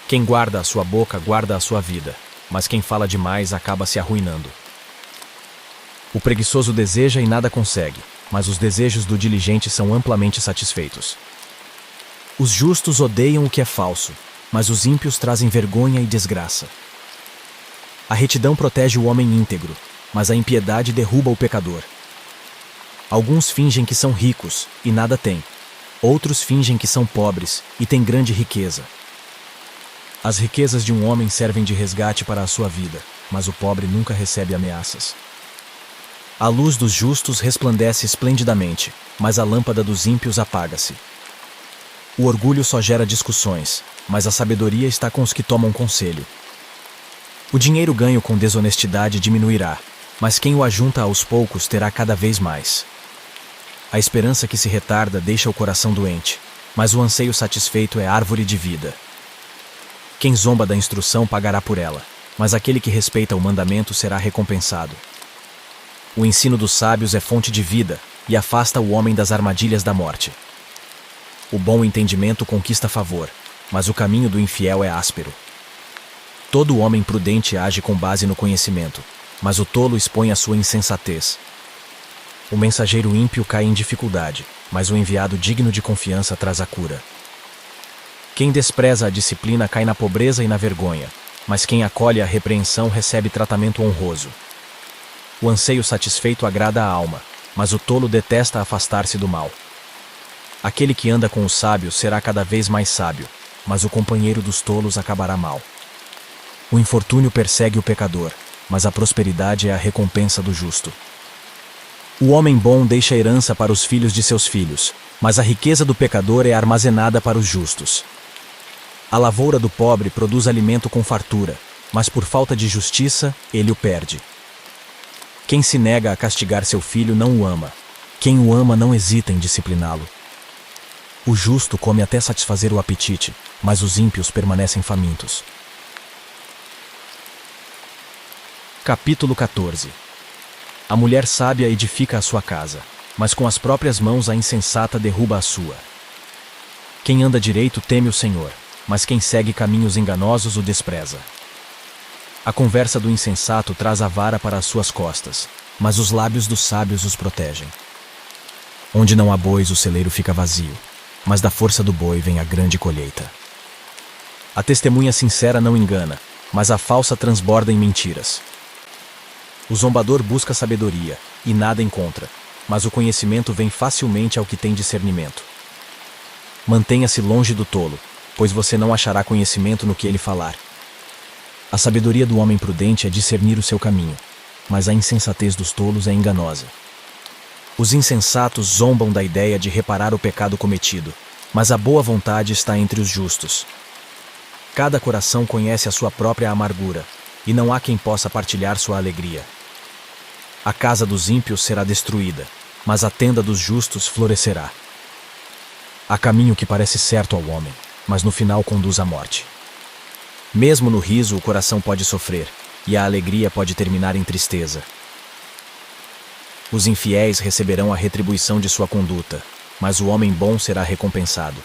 Quem guarda a sua boca guarda a sua vida, mas quem fala demais acaba se arruinando. O preguiçoso deseja e nada consegue, mas os desejos do diligente são amplamente satisfeitos. Os justos odeiam o que é falso, mas os ímpios trazem vergonha e desgraça. A retidão protege o homem íntegro, mas a impiedade derruba o pecador. Alguns fingem que são ricos e nada têm. Outros fingem que são pobres e têm grande riqueza. As riquezas de um homem servem de resgate para a sua vida, mas o pobre nunca recebe ameaças. A luz dos justos resplandece esplendidamente, mas a lâmpada dos ímpios apaga-se. O orgulho só gera discussões, mas a sabedoria está com os que tomam conselho. O dinheiro ganho com desonestidade diminuirá, mas quem o ajunta aos poucos terá cada vez mais. A esperança que se retarda deixa o coração doente, mas o anseio satisfeito é árvore de vida. Quem zomba da instrução pagará por ela, mas aquele que respeita o mandamento será recompensado. O ensino dos sábios é fonte de vida e afasta o homem das armadilhas da morte. O bom entendimento conquista favor, mas o caminho do infiel é áspero. Todo homem prudente age com base no conhecimento, mas o tolo expõe a sua insensatez. O mensageiro ímpio cai em dificuldade, mas o enviado digno de confiança traz a cura. Quem despreza a disciplina cai na pobreza e na vergonha, mas quem acolhe a repreensão recebe tratamento honroso. O anseio satisfeito agrada a alma, mas o tolo detesta afastar-se do mal. Aquele que anda com os sábios será cada vez mais sábio, mas o companheiro dos tolos acabará mal. O infortúnio persegue o pecador, mas a prosperidade é a recompensa do justo. O homem bom deixa herança para os filhos de seus filhos, mas a riqueza do pecador é armazenada para os justos. A lavoura do pobre produz alimento com fartura, mas por falta de justiça, ele o perde. Quem se nega a castigar seu filho não o ama. Quem o ama não hesita em discipliná-lo. O justo come até satisfazer o apetite, mas os ímpios permanecem famintos. Capítulo 14. A mulher sábia edifica a sua casa, mas com as próprias mãos a insensata derruba a sua. Quem anda direito teme o Senhor, mas quem segue caminhos enganosos o despreza. A conversa do insensato traz a vara para as suas costas, mas os lábios dos sábios os protegem. Onde não há bois, o celeiro fica vazio, mas da força do boi vem a grande colheita. A testemunha sincera não engana, mas a falsa transborda em mentiras. O zombador busca sabedoria, e nada encontra, mas o conhecimento vem facilmente ao que tem discernimento. Mantenha-se longe do tolo, pois você não achará conhecimento no que ele falar. A sabedoria do homem prudente é discernir o seu caminho, mas a insensatez dos tolos é enganosa. Os insensatos zombam da ideia de reparar o pecado cometido, mas a boa vontade está entre os justos. Cada coração conhece a sua própria amargura, e não há quem possa partilhar sua alegria. A casa dos ímpios será destruída, mas a tenda dos justos florescerá. Há caminho que parece certo ao homem, mas no final conduz à morte. Mesmo no riso o coração pode sofrer, e a alegria pode terminar em tristeza. Os infiéis receberão a retribuição de sua conduta, mas o homem bom será recompensado.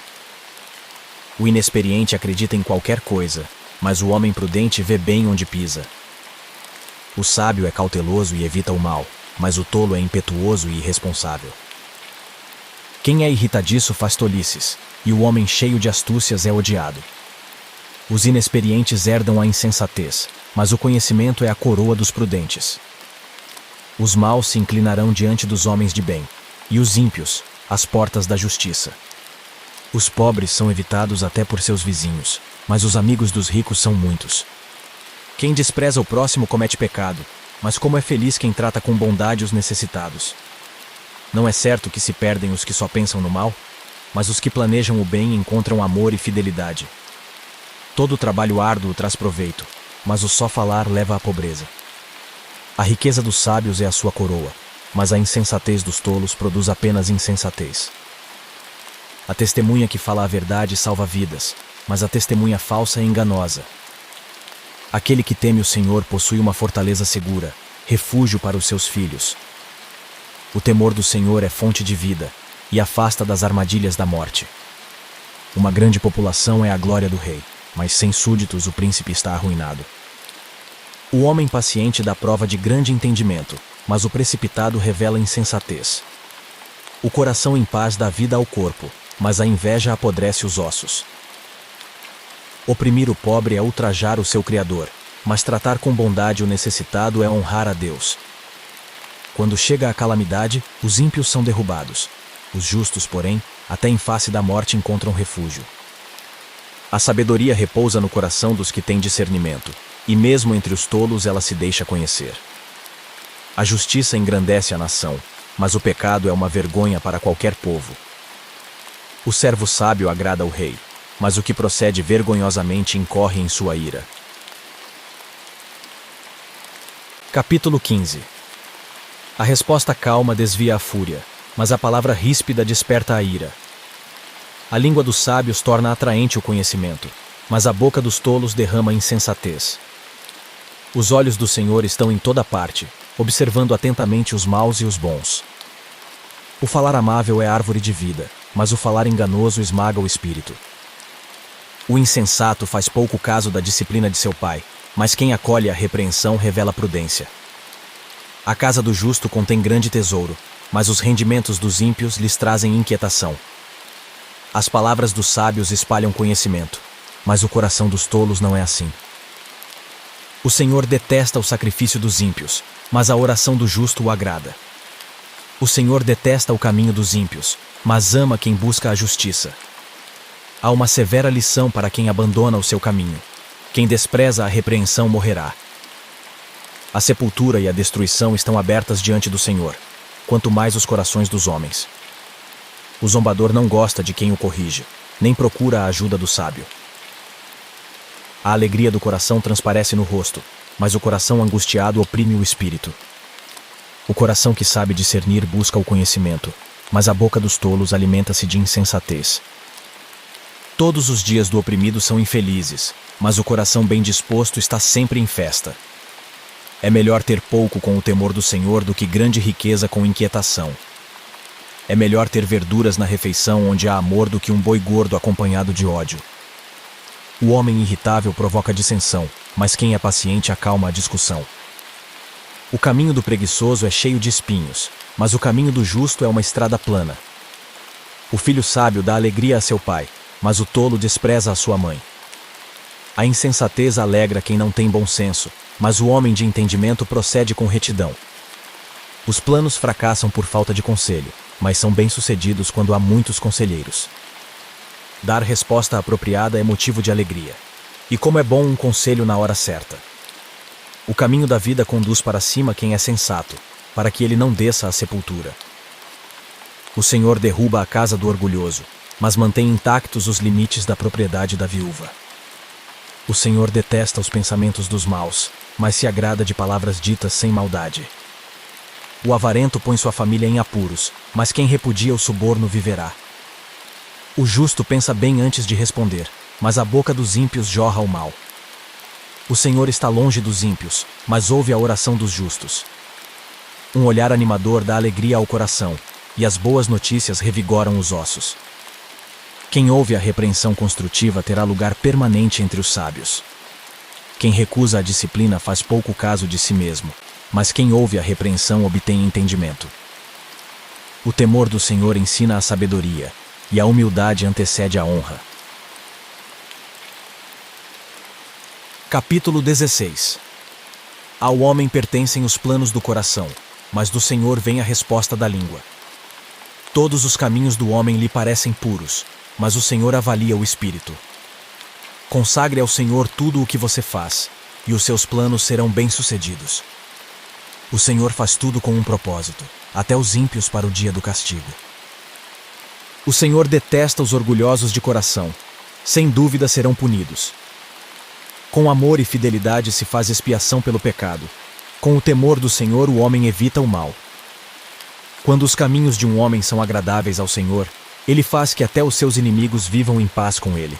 O inexperiente acredita em qualquer coisa, mas o homem prudente vê bem onde pisa. O sábio é cauteloso e evita o mal, mas o tolo é impetuoso e irresponsável. Quem é irritadiço faz tolices, e o homem cheio de astúcias é odiado. Os inexperientes herdam a insensatez, mas o conhecimento é a coroa dos prudentes. Os maus se inclinarão diante dos homens de bem, e os ímpios, às portas da justiça. Os pobres são evitados até por seus vizinhos, mas os amigos dos ricos são muitos. Quem despreza o próximo comete pecado, mas como é feliz quem trata com bondade os necessitados. Não é certo que se perdem os que só pensam no mal, mas os que planejam o bem encontram amor e fidelidade. Todo trabalho árduo traz proveito, mas o só falar leva à pobreza. A riqueza dos sábios é a sua coroa, mas a insensatez dos tolos produz apenas insensatez. A testemunha que fala a verdade salva vidas, mas a testemunha falsa é enganosa. Aquele que teme o Senhor possui uma fortaleza segura, refúgio para os seus filhos. O temor do Senhor é fonte de vida, e afasta das armadilhas da morte. Uma grande população é a glória do rei, mas sem súditos o príncipe está arruinado. O homem paciente dá prova de grande entendimento, mas o precipitado revela insensatez. O coração em paz dá vida ao corpo, mas a inveja apodrece os ossos. Oprimir o pobre é ultrajar o seu Criador, mas tratar com bondade o necessitado é honrar a Deus. Quando chega a calamidade, os ímpios são derrubados. Os justos, porém, até em face da morte encontram refúgio. A sabedoria repousa no coração dos que têm discernimento, e mesmo entre os tolos ela se deixa conhecer. A justiça engrandece a nação, mas o pecado é uma vergonha para qualquer povo. O servo sábio agrada ao rei, mas o que procede vergonhosamente incorre em sua ira. Capítulo 15. A resposta calma desvia a fúria, mas a palavra ríspida desperta a ira. A língua dos sábios torna atraente o conhecimento, mas a boca dos tolos derrama insensatez. Os olhos do Senhor estão em toda parte, observando atentamente os maus e os bons. O falar amável é árvore de vida, mas o falar enganoso esmaga o espírito. O insensato faz pouco caso da disciplina de seu pai, mas quem acolhe a repreensão revela prudência. A casa do justo contém grande tesouro, mas os rendimentos dos ímpios lhes trazem inquietação. As palavras dos sábios espalham conhecimento, mas o coração dos tolos não é assim. O Senhor detesta o sacrifício dos ímpios, mas a oração do justo o agrada. O Senhor detesta o caminho dos ímpios, mas ama quem busca a justiça. Há uma severa lição para quem abandona o seu caminho. Quem despreza a repreensão morrerá. A sepultura e a destruição estão abertas diante do Senhor, quanto mais os corações dos homens. O zombador não gosta de quem o corrige, nem procura a ajuda do sábio. A alegria do coração transparece no rosto, mas o coração angustiado oprime o espírito. O coração que sabe discernir busca o conhecimento, mas a boca dos tolos alimenta-se de insensatez. Todos os dias do oprimido são infelizes, mas o coração bem disposto está sempre em festa. É melhor ter pouco com o temor do Senhor do que grande riqueza com inquietação. É melhor ter verduras na refeição onde há amor do que um boi gordo acompanhado de ódio. O homem irritável provoca dissensão, mas quem é paciente acalma a discussão. O caminho do preguiçoso é cheio de espinhos, mas o caminho do justo é uma estrada plana. O filho sábio dá alegria a seu pai, mas o tolo despreza a sua mãe. A insensatez alegra quem não tem bom senso, mas o homem de entendimento procede com retidão. Os planos fracassam por falta de conselho, mas são bem-sucedidos quando há muitos conselheiros. Dar resposta apropriada é motivo de alegria. E como é bom um conselho na hora certa. O caminho da vida conduz para cima quem é sensato, para que ele não desça à sepultura. O Senhor derruba a casa do orgulhoso, mas mantém intactos os limites da propriedade da viúva. O Senhor detesta os pensamentos dos maus, mas se agrada de palavras ditas sem maldade. O avarento põe sua família em apuros, mas quem repudia o suborno viverá. O justo pensa bem antes de responder, mas a boca dos ímpios jorra o mal. O Senhor está longe dos ímpios, mas ouve a oração dos justos. Um olhar animador dá alegria ao coração, e as boas notícias revigoram os ossos. Quem ouve a repreensão construtiva terá lugar permanente entre os sábios. Quem recusa a disciplina faz pouco caso de si mesmo, mas quem ouve a repreensão obtém entendimento. O temor do Senhor ensina a sabedoria, e a humildade antecede a honra. Capítulo 16. Ao homem pertencem os planos do coração, mas do Senhor vem a resposta da língua. Todos os caminhos do homem lhe parecem puros, mas o Senhor avalia o espírito. Consagre ao Senhor tudo o que você faz, e os seus planos serão bem-sucedidos. O Senhor faz tudo com um propósito, até os ímpios para o dia do castigo. O Senhor detesta os orgulhosos de coração, sem dúvida serão punidos. Com amor e fidelidade se faz expiação pelo pecado. Com o temor do Senhor o homem evita o mal. Quando os caminhos de um homem são agradáveis ao Senhor, ele faz que até os seus inimigos vivam em paz com ele.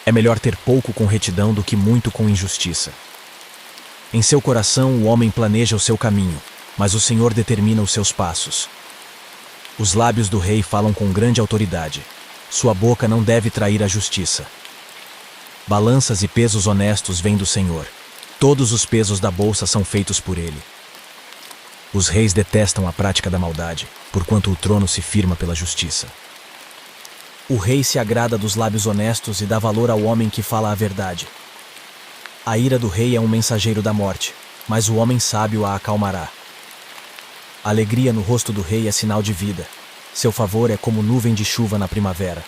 É melhor ter pouco com retidão do que muito com injustiça. Em seu coração o homem planeja o seu caminho, mas o Senhor determina os seus passos. Os lábios do rei falam com grande autoridade. Sua boca não deve trair a justiça. Balanças e pesos honestos vêm do Senhor. Todos os pesos da bolsa são feitos por ele. Os reis detestam a prática da maldade, porquanto o trono se firma pela justiça. O rei se agrada dos lábios honestos e dá valor ao homem que fala a verdade. A ira do rei é um mensageiro da morte, mas o homem sábio a acalmará. A alegria no rosto do rei é sinal de vida. Seu favor é como nuvem de chuva na primavera.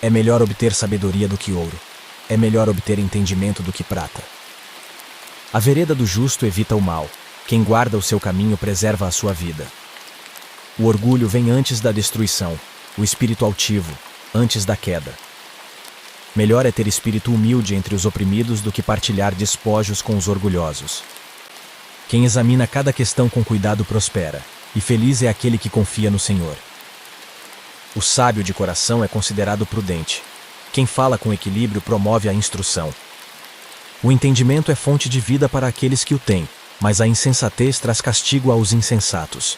É melhor obter sabedoria do que ouro. É melhor obter entendimento do que prata. A vereda do justo evita o mal. Quem guarda o seu caminho preserva a sua vida. O orgulho vem antes da destruição, o espírito altivo, antes da queda. Melhor é ter espírito humilde entre os oprimidos do que partilhar despojos com os orgulhosos. Quem examina cada questão com cuidado prospera, e feliz é aquele que confia no Senhor. O sábio de coração é considerado prudente. Quem fala com equilíbrio promove a instrução. O entendimento é fonte de vida para aqueles que o têm, mas a insensatez traz castigo aos insensatos.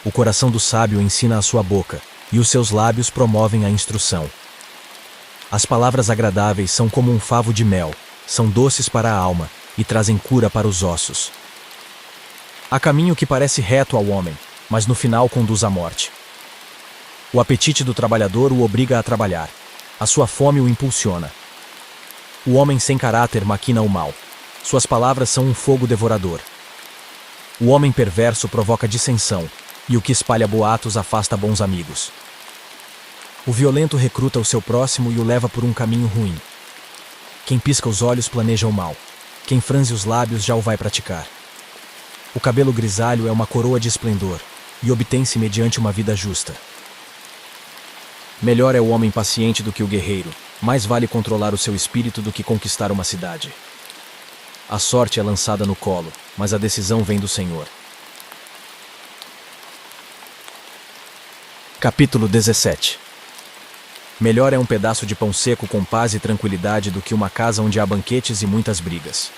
O coração do sábio ensina a sua boca, e os seus lábios promovem a instrução. As palavras agradáveis são como um favo de mel, são doces para a alma, e trazem cura para os ossos. Há caminho que parece reto ao homem, mas no final conduz à morte. O apetite do trabalhador o obriga a trabalhar. A sua fome o impulsiona. O homem sem caráter maquina o mal. Suas palavras são um fogo devorador. O homem perverso provoca dissensão, e o que espalha boatos afasta bons amigos. O violento recruta o seu próximo e o leva por um caminho ruim. Quem pisca os olhos planeja o mal. Quem franze os lábios já o vai praticar. O cabelo grisalho é uma coroa de esplendor, e obtém-se mediante uma vida justa. Melhor é o homem paciente do que o guerreiro, mais vale controlar o seu espírito do que conquistar uma cidade. A sorte é lançada no colo, mas a decisão vem do Senhor. Capítulo 17. Melhor é um pedaço de pão seco com paz e tranquilidade do que uma casa onde há banquetes e muitas brigas.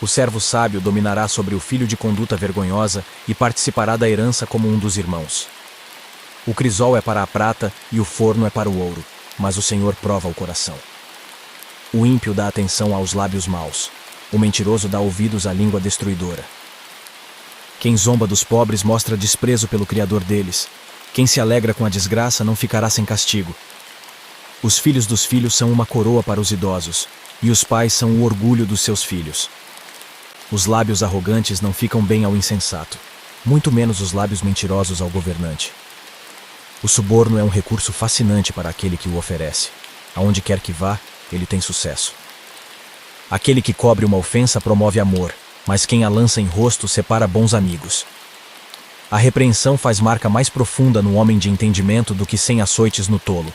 O servo sábio dominará sobre o filho de conduta vergonhosa e participará da herança como um dos irmãos. O crisol é para a prata e o forno é para o ouro, mas o Senhor prova o coração. O ímpio dá atenção aos lábios maus, o mentiroso dá ouvidos à língua destruidora. Quem zomba dos pobres mostra desprezo pelo Criador deles. Quem se alegra com a desgraça não ficará sem castigo. Os filhos dos filhos são uma coroa para os idosos, e os pais são o orgulho dos seus filhos. Os lábios arrogantes não ficam bem ao insensato, muito menos os lábios mentirosos ao governante. O suborno é um recurso fascinante para aquele que o oferece. Aonde quer que vá, ele tem sucesso. Aquele que cobre uma ofensa promove amor, mas quem a lança em rosto separa bons amigos. A repreensão faz marca mais profunda no homem de entendimento do que 100 açoites no tolo.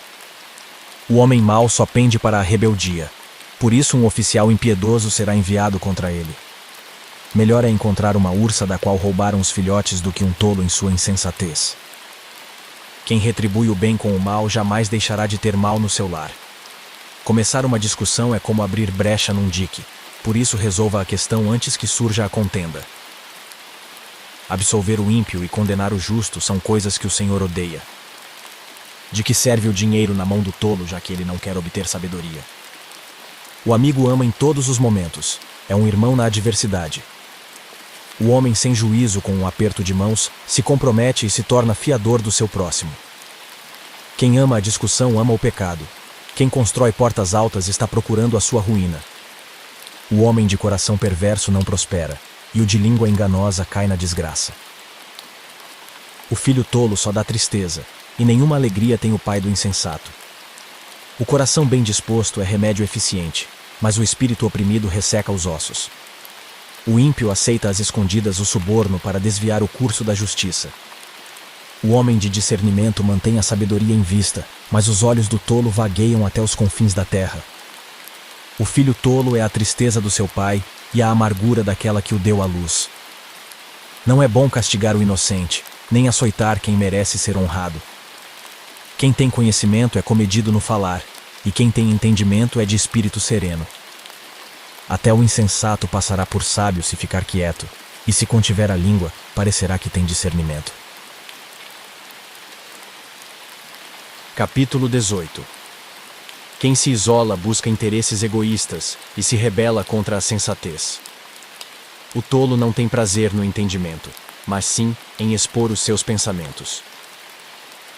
O homem mau só pende para a rebeldia, por isso um oficial impiedoso será enviado contra ele. Melhor é encontrar uma ursa da qual roubaram os filhotes do que um tolo em sua insensatez. Quem retribui o bem com o mal jamais deixará de ter mal no seu lar. Começar uma discussão é como abrir brecha num dique, por isso resolva a questão antes que surja a contenda. Absolver o ímpio e condenar o justo são coisas que o Senhor odeia. De que serve o dinheiro na mão do tolo, já que ele não quer obter sabedoria? O amigo ama em todos os momentos, é um irmão na adversidade. O homem sem juízo com um aperto de mãos se compromete e se torna fiador do seu próximo. Quem ama a discussão ama o pecado. Quem constrói portas altas está procurando a sua ruína. O homem de coração perverso não prospera, e o de língua enganosa cai na desgraça. O filho tolo só dá tristeza, e nenhuma alegria tem o pai do insensato. O coração bem disposto é remédio eficiente, mas o espírito oprimido resseca os ossos. O ímpio aceita às escondidas o suborno para desviar o curso da justiça. O homem de discernimento mantém a sabedoria em vista, mas os olhos do tolo vagueiam até os confins da terra. O filho tolo é a tristeza do seu pai e a amargura daquela que o deu à luz. Não é bom castigar o inocente, nem açoitar quem merece ser honrado. Quem tem conhecimento é comedido no falar, e quem tem entendimento é de espírito sereno. Até o insensato passará por sábio se ficar quieto, e se contiver a língua, parecerá que tem discernimento. Capítulo 18. Quem se isola busca interesses egoístas e se rebela contra a sensatez. O tolo não tem prazer no entendimento, mas sim em expor os seus pensamentos.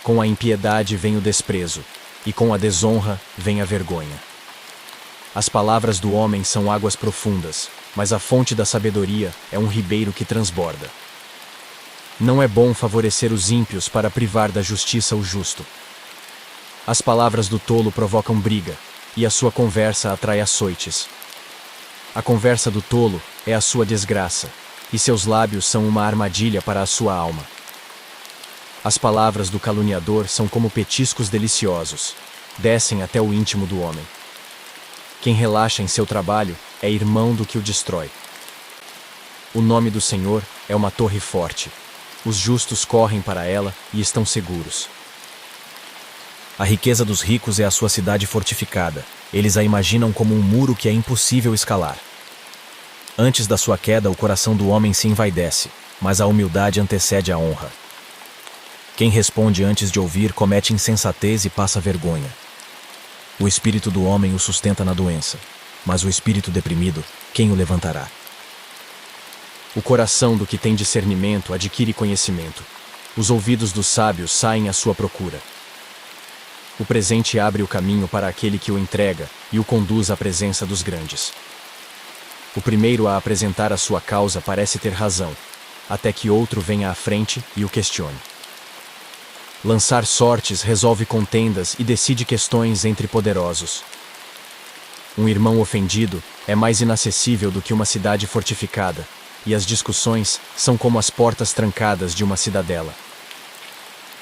Com a impiedade vem o desprezo, e com a desonra vem a vergonha. As palavras do homem são águas profundas, mas a fonte da sabedoria é um ribeiro que transborda. Não é bom favorecer os ímpios para privar da justiça o justo. As palavras do tolo provocam briga, e a sua conversa atrai açoites. A conversa do tolo é a sua desgraça, e seus lábios são uma armadilha para a sua alma. As palavras do caluniador são como petiscos deliciosos, descem até o íntimo do homem. Quem relaxa em seu trabalho é irmão do que o destrói. O nome do Senhor é uma torre forte. Os justos correm para ela e estão seguros. A riqueza dos ricos é a sua cidade fortificada. Eles a imaginam como um muro que é impossível escalar. Antes da sua queda, o coração do homem se envaidece, mas a humildade antecede a honra. Quem responde antes de ouvir comete insensatez e passa vergonha. O espírito do homem o sustenta na doença, mas o espírito deprimido, quem o levantará? O coração do que tem discernimento adquire conhecimento. Os ouvidos dos sábios saem à sua procura. O presente abre o caminho para aquele que o entrega e o conduz à presença dos grandes. O primeiro a apresentar a sua causa parece ter razão, até que outro venha à frente e o questione. Lançar sortes resolve contendas e decide questões entre poderosos. Um irmão ofendido é mais inacessível do que uma cidade fortificada, e as discussões são como as portas trancadas de uma cidadela.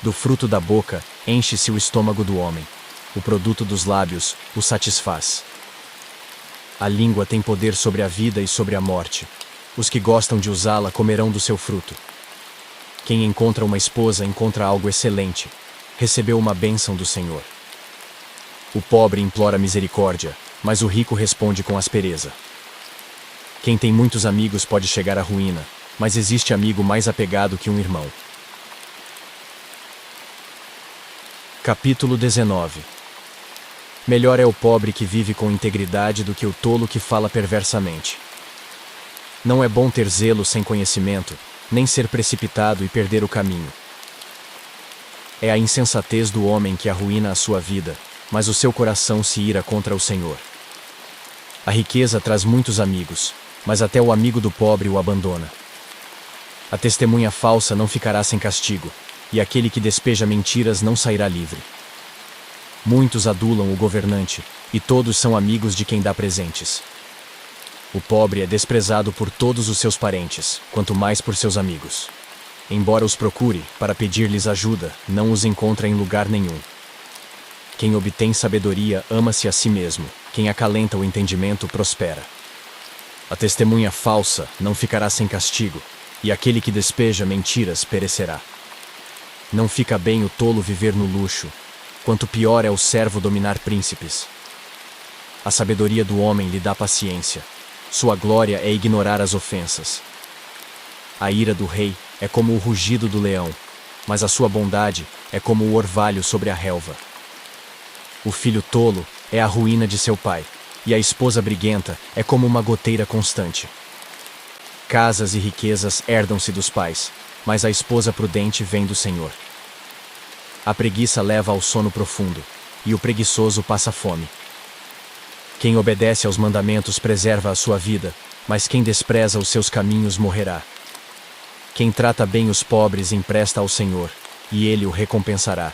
Do fruto da boca enche-se o estômago do homem, o produto dos lábios o satisfaz. A língua tem poder sobre a vida e sobre a morte. Os que gostam de usá-la comerão do seu fruto. Quem encontra uma esposa encontra algo excelente. Recebeu uma bênção do Senhor. O pobre implora misericórdia, mas o rico responde com aspereza. Quem tem muitos amigos pode chegar à ruína, mas existe amigo mais apegado que um irmão. Capítulo 19. Melhor é o pobre que vive com integridade do que o tolo que fala perversamente. Não é bom ter zelo sem conhecimento, nem ser precipitado e perder o caminho. É a insensatez do homem que arruína a sua vida, mas o seu coração se ira contra o Senhor. A riqueza traz muitos amigos, mas até o amigo do pobre o abandona. A testemunha falsa não ficará sem castigo, e aquele que despeja mentiras não sairá livre. Muitos adulam o governante, e todos são amigos de quem dá presentes. O pobre é desprezado por todos os seus parentes, quanto mais por seus amigos. Embora os procure, para pedir-lhes ajuda, não os encontra em lugar nenhum. Quem obtém sabedoria ama-se a si mesmo, quem acalenta o entendimento prospera. A testemunha falsa não ficará sem castigo, e aquele que despeja mentiras perecerá. Não fica bem o tolo viver no luxo, quanto pior é o servo dominar príncipes. A sabedoria do homem lhe dá paciência, sua glória é ignorar as ofensas. A ira do rei é como o rugido do leão, mas a sua bondade é como o orvalho sobre a relva. O filho tolo é a ruína de seu pai, e a esposa briguenta é como uma goteira constante. Casas e riquezas herdam-se dos pais, mas a esposa prudente vem do Senhor. A preguiça leva ao sono profundo, e o preguiçoso passa fome. Quem obedece aos mandamentos preserva a sua vida, mas quem despreza os seus caminhos morrerá. Quem trata bem os pobres empresta ao Senhor, e ele o recompensará.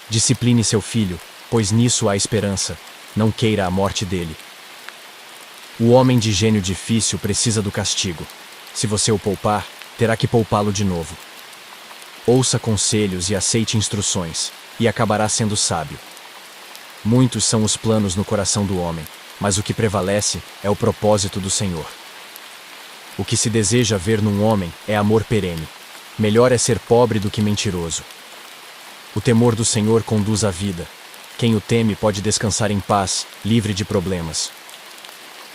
Discipline seu filho, pois nisso há esperança, não queira a morte dele. O homem de gênio difícil precisa do castigo. Se você o poupar, terá que poupá-lo de novo. Ouça conselhos e aceite instruções, e acabará sendo sábio. Muitos são os planos no coração do homem, mas o que prevalece é o propósito do Senhor. O que se deseja ver num homem é amor perene. Melhor é ser pobre do que mentiroso. O temor do Senhor conduz à vida. Quem o teme pode descansar em paz, livre de problemas.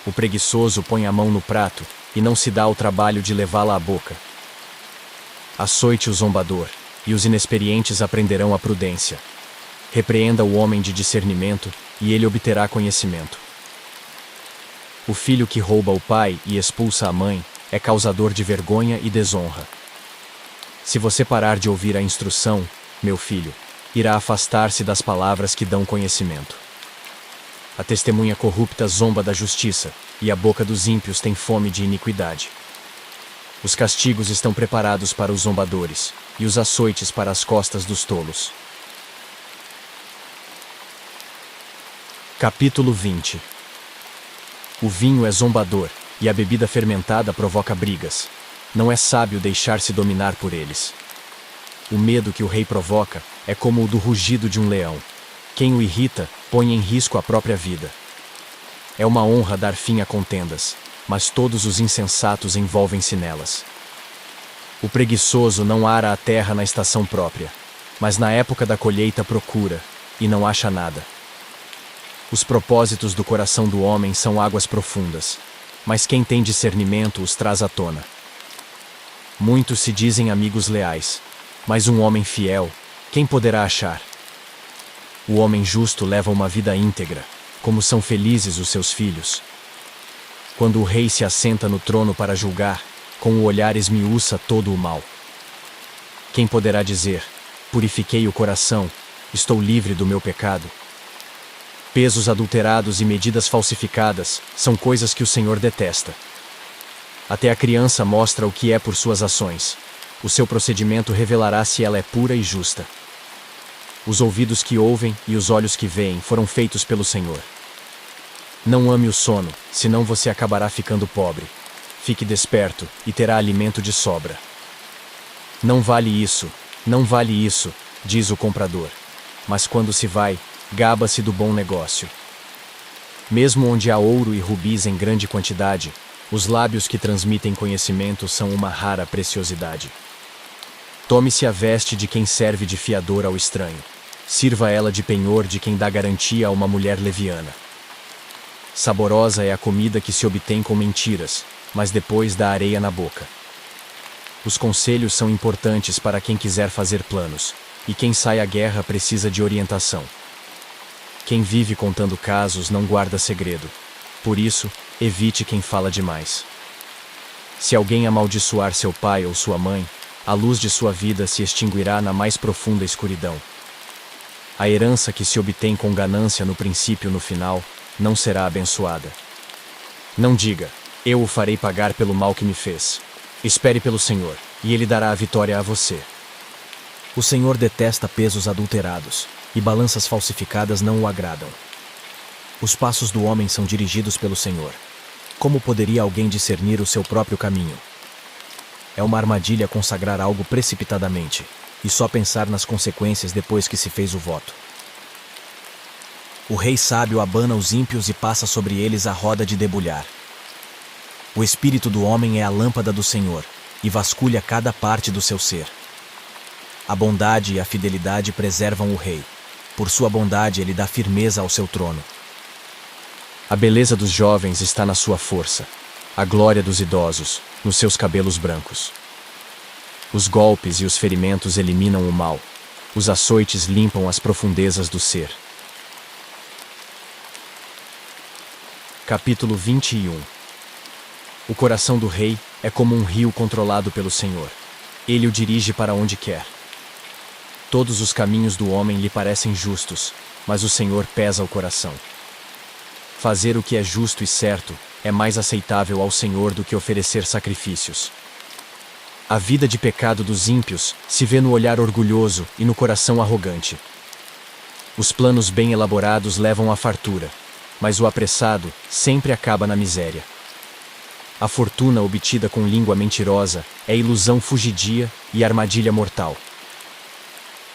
O preguiçoso põe a mão no prato e não se dá ao trabalho de levá-la à boca. Açoite o zombador, e os inexperientes aprenderão a prudência. Repreenda o homem de discernimento, e ele obterá conhecimento. O filho que rouba o pai e expulsa a mãe é causador de vergonha e desonra. Se você parar de ouvir a instrução, meu filho, irá afastar-se das palavras que dão conhecimento. A testemunha corrupta zomba da justiça, e a boca dos ímpios tem fome de iniquidade. Os castigos estão preparados para os zombadores, e os açoites para as costas dos tolos. Capítulo 20. O vinho é zombador, e a bebida fermentada provoca brigas. Não é sábio deixar-se dominar por eles. O medo que o rei provoca é como o do rugido de um leão. Quem o irrita, põe em risco a própria vida. É uma honra dar fim a contendas, mas todos os insensatos envolvem-se nelas. O preguiçoso não ara a terra na estação própria, mas na época da colheita procura, e não acha nada. Os propósitos do coração do homem são águas profundas, mas quem tem discernimento os traz à tona. Muitos se dizem amigos leais, mas um homem fiel, quem poderá achar? O homem justo leva uma vida íntegra, como são felizes os seus filhos. Quando o rei se assenta no trono para julgar, com o olhar esmiuça todo o mal. Quem poderá dizer, purifiquei o coração, estou livre do meu pecado? Pesos adulterados e medidas falsificadas são coisas que o Senhor detesta. Até a criança mostra o que é por suas ações. O seu procedimento revelará se ela é pura e justa. Os ouvidos que ouvem e os olhos que veem foram feitos pelo Senhor. Não ame o sono, senão você acabará ficando pobre. Fique desperto e terá alimento de sobra. Não vale isso, diz o comprador. Mas quando se vai, gaba-se do bom negócio. Mesmo onde há ouro e rubis em grande quantidade, os lábios que transmitem conhecimento são uma rara preciosidade. Tome-se a veste de quem serve de fiador ao estranho. Sirva ela de penhor de quem dá garantia a uma mulher leviana. Saborosa é a comida que se obtém com mentiras, mas depois dá areia na boca. Os conselhos são importantes para quem quiser fazer planos, e quem sai à guerra precisa de orientação. Quem vive contando casos não guarda segredo. Por isso, evite quem fala demais. Se alguém amaldiçoar seu pai ou sua mãe, a luz de sua vida se extinguirá na mais profunda escuridão. A herança que se obtém com ganância no princípio e no final, não será abençoada. Não diga, eu o farei pagar pelo mal que me fez. Espere pelo Senhor, e Ele dará a vitória a você. O Senhor detesta pesos adulterados, e balanças falsificadas não o agradam. Os passos do homem são dirigidos pelo Senhor. Como poderia alguém discernir o seu próprio caminho? É uma armadilha consagrar algo precipitadamente, e só pensar nas consequências depois que se fez o voto. O rei sábio abana os ímpios e passa sobre eles a roda de debulhar. O espírito do homem é a lâmpada do Senhor, e vasculha cada parte do seu ser. A bondade e a fidelidade preservam o rei. Por sua bondade ele dá firmeza ao seu trono. A beleza dos jovens está na sua força, a glória dos idosos, nos seus cabelos brancos. Os golpes e os ferimentos eliminam o mal, os açoites limpam as profundezas do ser. Capítulo 21. O coração do rei é como um rio controlado pelo Senhor. Ele o dirige para onde quer. Todos os caminhos do homem lhe parecem justos, mas o Senhor pesa o coração. Fazer o que é justo e certo é mais aceitável ao Senhor do que oferecer sacrifícios. A vida de pecado dos ímpios se vê no olhar orgulhoso e no coração arrogante. Os planos bem elaborados levam à fartura, mas o apressado sempre acaba na miséria. A fortuna obtida com língua mentirosa é ilusão fugidia e armadilha mortal.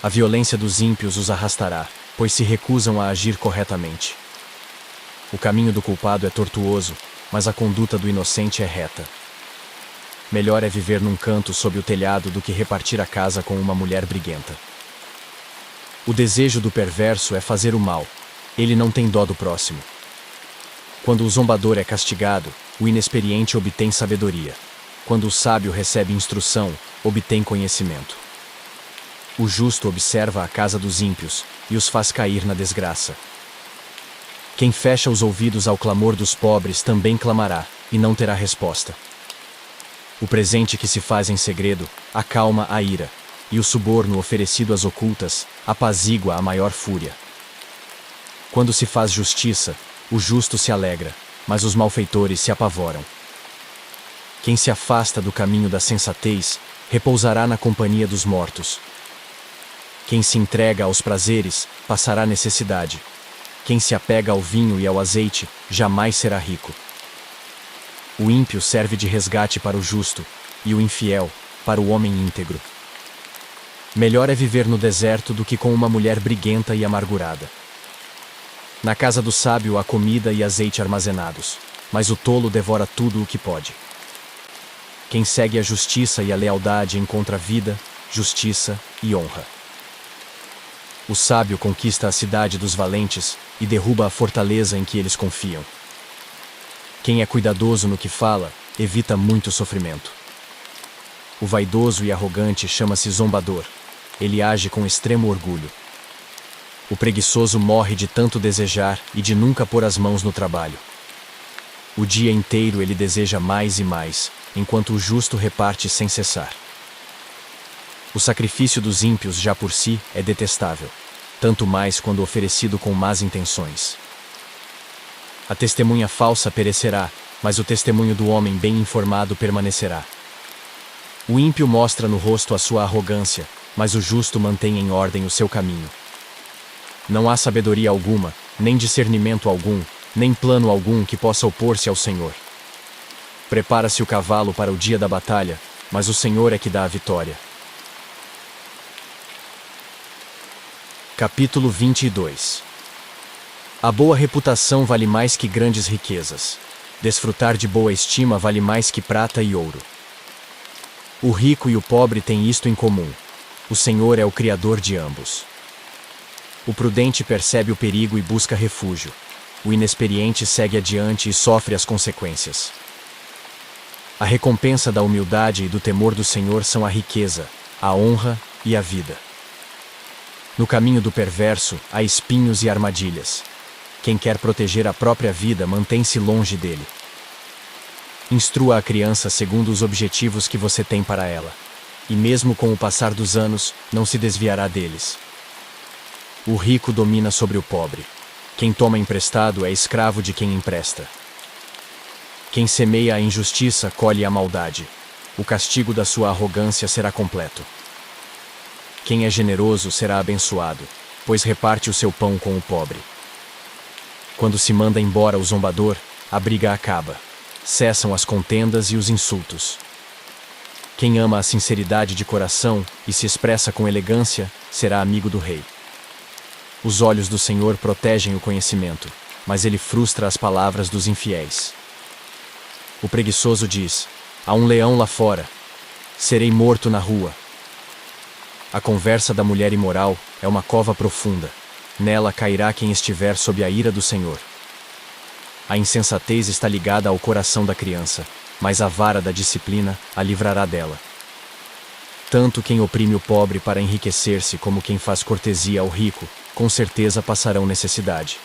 A violência dos ímpios os arrastará, pois se recusam a agir corretamente. O caminho do culpado é tortuoso, mas a conduta do inocente é reta. Melhor é viver num canto sob o telhado do que repartir a casa com uma mulher briguenta. O desejo do perverso é fazer o mal. Ele não tem dó do próximo. Quando o zombador é castigado, o inexperiente obtém sabedoria. Quando o sábio recebe instrução, obtém conhecimento. O justo observa a casa dos ímpios e os faz cair na desgraça. Quem fecha os ouvidos ao clamor dos pobres também clamará, e não terá resposta. O presente que se faz em segredo acalma a ira, e o suborno oferecido às ocultas apazigua a maior fúria. Quando se faz justiça, o justo se alegra, mas os malfeitores se apavoram. Quem se afasta do caminho da sensatez repousará na companhia dos mortos. Quem se entrega aos prazeres passará necessidade. Quem se apega ao vinho e ao azeite jamais será rico. O ímpio serve de resgate para o justo, e o infiel para o homem íntegro. Melhor é viver no deserto do que com uma mulher briguenta e amargurada. Na casa do sábio há comida e azeite armazenados, mas o tolo devora tudo o que pode. Quem segue a justiça e a lealdade encontra vida, justiça e honra. O sábio conquista a cidade dos valentes e derruba a fortaleza em que eles confiam. Quem é cuidadoso no que fala, evita muito sofrimento. O vaidoso e arrogante chama-se zombador. Ele age com extremo orgulho. O preguiçoso morre de tanto desejar e de nunca pôr as mãos no trabalho. O dia inteiro ele deseja mais e mais, enquanto o justo reparte sem cessar. O sacrifício dos ímpios já por si é detestável, tanto mais quando oferecido com más intenções. A testemunha falsa perecerá, mas o testemunho do homem bem informado permanecerá. O ímpio mostra no rosto a sua arrogância, mas o justo mantém em ordem o seu caminho. Não há sabedoria alguma, nem discernimento algum, nem plano algum que possa opor-se ao Senhor. Prepara-se o cavalo para o dia da batalha, mas o Senhor é que dá a vitória. Capítulo 22. A boa reputação vale mais que grandes riquezas. Desfrutar de boa estima vale mais que prata e ouro. O rico e o pobre têm isto em comum: o Senhor é o Criador de ambos. O prudente percebe o perigo e busca refúgio. O inexperiente segue adiante e sofre as consequências. A recompensa da humildade e do temor do Senhor são a riqueza, a honra e a vida. No caminho do perverso há espinhos e armadilhas. Quem quer proteger a própria vida mantém-se longe dele. Instrua a criança segundo os objetivos que você tem para ela, e mesmo com o passar dos anos, não se desviará deles. O rico domina sobre o pobre. Quem toma emprestado é escravo de quem empresta. Quem semeia a injustiça colhe a maldade. O castigo da sua arrogância será completo. Quem é generoso será abençoado, pois reparte o seu pão com o pobre. Quando se manda embora o zombador, a briga acaba. Cessam as contendas e os insultos. Quem ama a sinceridade de coração e se expressa com elegância, será amigo do rei. Os olhos do Senhor protegem o conhecimento, mas ele frustra as palavras dos infiéis. O preguiçoso diz: há um leão lá fora. Serei morto na rua. A conversa da mulher imoral é uma cova profunda. Nela cairá quem estiver sob a ira do Senhor. A insensatez está ligada ao coração da criança, mas a vara da disciplina a livrará dela. Tanto quem oprime o pobre para enriquecer-se como quem faz cortesia ao rico, com certeza passarão necessidade.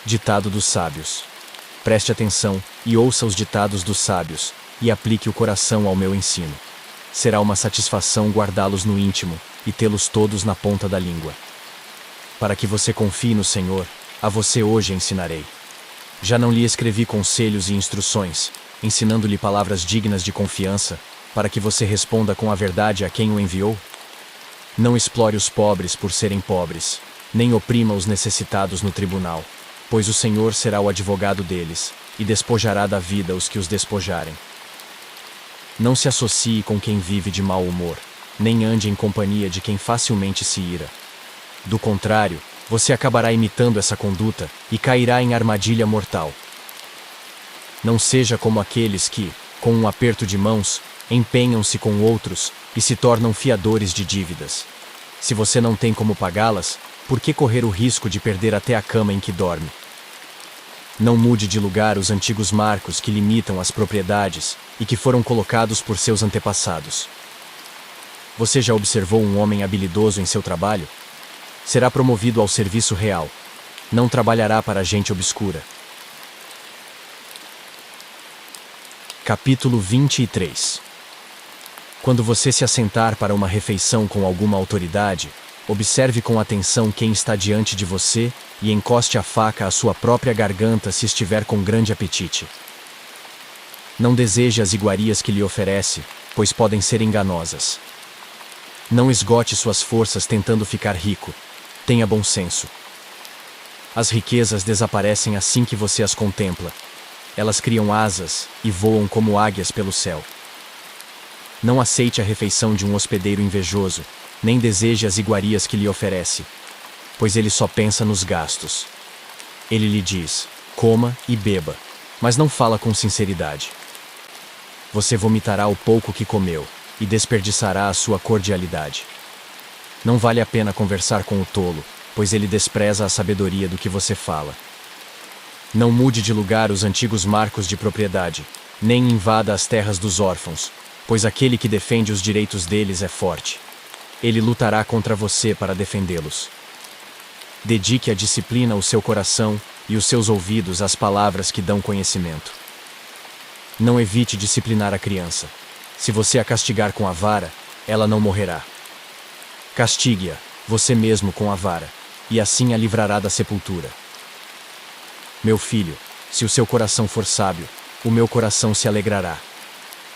Ditado dos sábios. Preste atenção e ouça os ditados dos sábios, e aplique o coração ao meu ensino. Será uma satisfação guardá-los no íntimo e tê-los todos na ponta da língua. Para que você confie no Senhor, a você hoje ensinarei. Já não lhe escrevi conselhos e instruções, ensinando-lhe palavras dignas de confiança, para que você responda com a verdade a quem o enviou? Não explore os pobres por serem pobres, nem oprima os necessitados no tribunal, pois o Senhor será o advogado deles, e despojará da vida os que os despojarem. Não se associe com quem vive de mau humor, nem ande em companhia de quem facilmente se ira. Do contrário, você acabará imitando essa conduta e cairá em armadilha mortal. Não seja como aqueles que, com um aperto de mãos, empenham-se com outros e se tornam fiadores de dívidas. Se você não tem como pagá-las, por que correr o risco de perder até a cama em que dorme? Não mude de lugar os antigos marcos que limitam as propriedades e que foram colocados por seus antepassados. Você já observou um homem habilidoso em seu trabalho? Será promovido ao serviço real. Não trabalhará para gente obscura. Capítulo 23. Quando você se assentar para uma refeição com alguma autoridade, observe com atenção quem está diante de você e encoste a faca à sua própria garganta se estiver com grande apetite. Não deseje as iguarias que lhe oferece, pois podem ser enganosas. Não esgote suas forças tentando ficar rico. Tenha bom senso. As riquezas desaparecem assim que você as contempla. Elas criam asas e voam como águias pelo céu. Não aceite a refeição de um hospedeiro invejoso, nem deseje as iguarias que lhe oferece, pois ele só pensa nos gastos. Ele lhe diz: coma e beba, mas não fala com sinceridade. Você vomitará o pouco que comeu e desperdiçará a sua cordialidade. Não vale a pena conversar com o tolo, pois ele despreza a sabedoria do que você fala. Não mude de lugar os antigos marcos de propriedade, nem invada as terras dos órfãos, pois aquele que defende os direitos deles é forte. Ele lutará contra você para defendê-los. Dedique à disciplina o seu coração e os seus ouvidos às palavras que dão conhecimento. Não evite disciplinar a criança. Se você a castigar com a vara, ela não morrerá. Castigue-a, você mesmo com a vara, e assim a livrará da sepultura. Meu filho, se o seu coração for sábio, o meu coração se alegrará.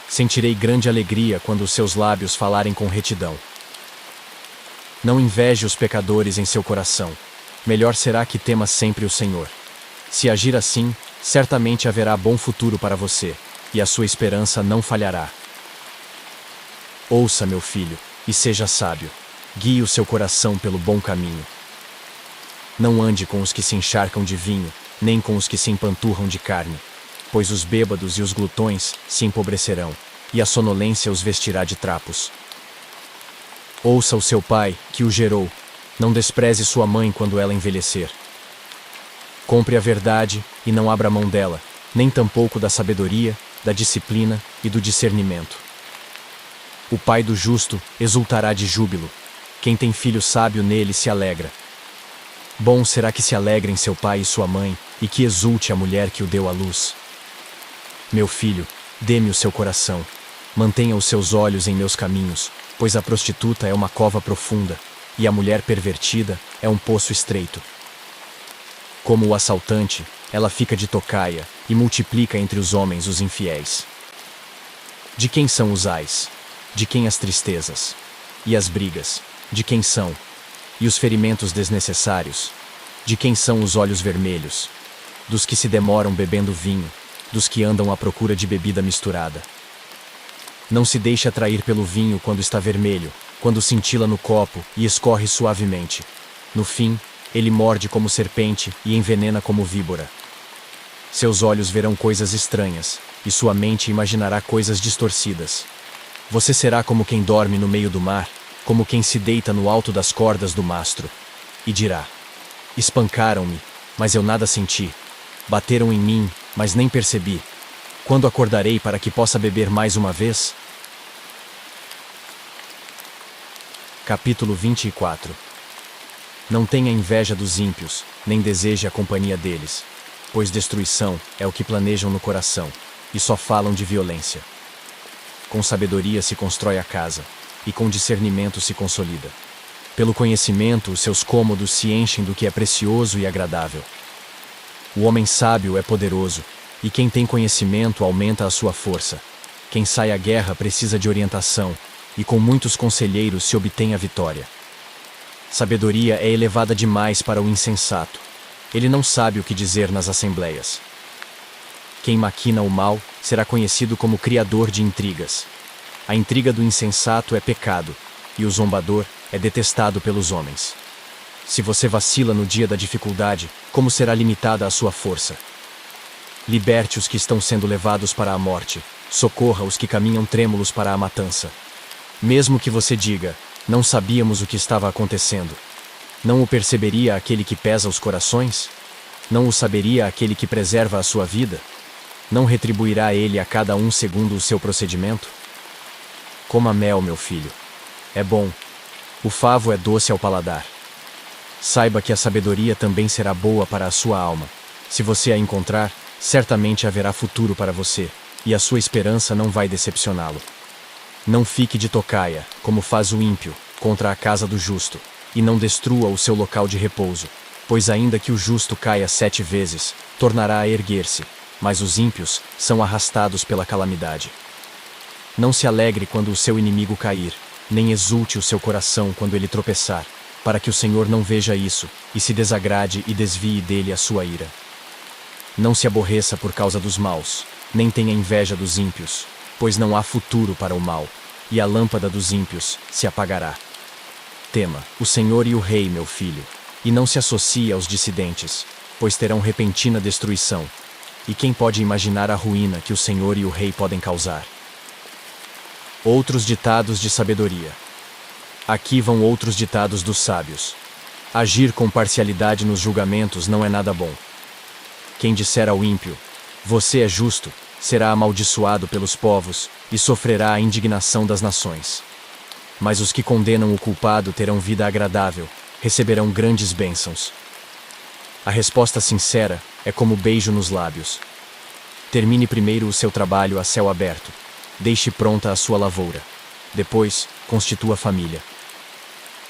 Sentirei grande alegria quando os seus lábios falarem com retidão. Não inveje os pecadores em seu coração. Melhor será que tema sempre o Senhor. Se agir assim, certamente haverá bom futuro para você, e a sua esperança não falhará. Ouça, meu filho, e seja sábio. Guie o seu coração pelo bom caminho. Não ande com os que se encharcam de vinho, nem com os que se empanturram de carne, pois os bêbados e os glutões se empobrecerão, e a sonolência os vestirá de trapos. Ouça o seu pai, que o gerou. Não despreze sua mãe quando ela envelhecer. Compre a verdade e não abra mão dela, nem tampouco da sabedoria, da disciplina e do discernimento. O pai do justo exultará de júbilo. Quem tem filho sábio nele se alegra. Bom será que se alegrem seu pai e sua mãe, e que exulte a mulher que o deu à luz. Meu filho, dê-me o seu coração. Mantenha os seus olhos em meus caminhos, pois a prostituta é uma cova profunda, e a mulher pervertida é um poço estreito. Como o assaltante, ela fica de tocaia e multiplica entre os homens os infiéis. De quem são os ais? De quem as tristezas? E as brigas? De quem são? E os ferimentos desnecessários? De quem são os olhos vermelhos? Dos que se demoram bebendo vinho, dos que andam à procura de bebida misturada. Não se deixe atrair pelo vinho quando está vermelho, quando cintila no copo e escorre suavemente. No fim, ele morde como serpente e envenena como víbora. Seus olhos verão coisas estranhas, e sua mente imaginará coisas distorcidas. Você será como quem dorme no meio do mar, como quem se deita no alto das cordas do mastro, e dirá: espancaram-me, mas eu nada senti. Bateram em mim, mas nem percebi. Quando acordarei para que possa beber mais uma vez? Capítulo 24. Não tenha inveja dos ímpios, nem deseje a companhia deles, pois destruição é o que planejam no coração, e só falam de violência. Com sabedoria se constrói a casa, e com discernimento se consolida. Pelo conhecimento, os seus cômodos se enchem do que é precioso e agradável. O homem sábio é poderoso, e quem tem conhecimento aumenta a sua força. Quem sai à guerra precisa de orientação, e com muitos conselheiros se obtém a vitória. Sabedoria é elevada demais para o insensato. Ele não sabe o que dizer nas assembleias. Quem maquina o mal será conhecido como criador de intrigas. A intriga do insensato é pecado, e o zombador é detestado pelos homens. Se você vacila no dia da dificuldade, como será limitada a sua força? Liberte os que estão sendo levados para a morte, socorra os que caminham trêmulos para a matança. Mesmo que você diga: não sabíamos o que estava acontecendo. Não o perceberia aquele que pesa os corações? Não o saberia aquele que preserva a sua vida? Não retribuirá ele a cada um segundo o seu procedimento? Coma mel, meu filho. É bom. O favo é doce ao paladar. Saiba que a sabedoria também será boa para a sua alma. Se você a encontrar, certamente haverá futuro para você, e a sua esperança não vai decepcioná-lo. Não fique de tocaia, como faz o ímpio, contra a casa do justo, e não destrua o seu local de repouso, pois ainda que o justo caia 7 vezes, tornará a erguer-se, mas os ímpios são arrastados pela calamidade. Não se alegre quando o seu inimigo cair, nem exulte o seu coração quando ele tropeçar, para que o Senhor não veja isso, e se desagrade e desvie dele a sua ira. Não se aborreça por causa dos maus, nem tenha inveja dos ímpios, pois não há futuro para o mal, e a lâmpada dos ímpios se apagará. Tema o Senhor e o Rei, meu filho, e não se associe aos dissidentes, pois terão repentina destruição. E quem pode imaginar a ruína que o Senhor e o Rei podem causar? Outros ditados de sabedoria. Aqui vão outros ditados dos sábios. Agir com parcialidade nos julgamentos não é nada bom. Quem disser ao ímpio: você é justo, será amaldiçoado pelos povos e sofrerá a indignação das nações. Mas os que condenam o culpado terão vida agradável, receberão grandes bênçãos. A resposta sincera é como beijo nos lábios. Termine primeiro o seu trabalho a céu aberto. Deixe pronta a sua lavoura. Depois, constitua família.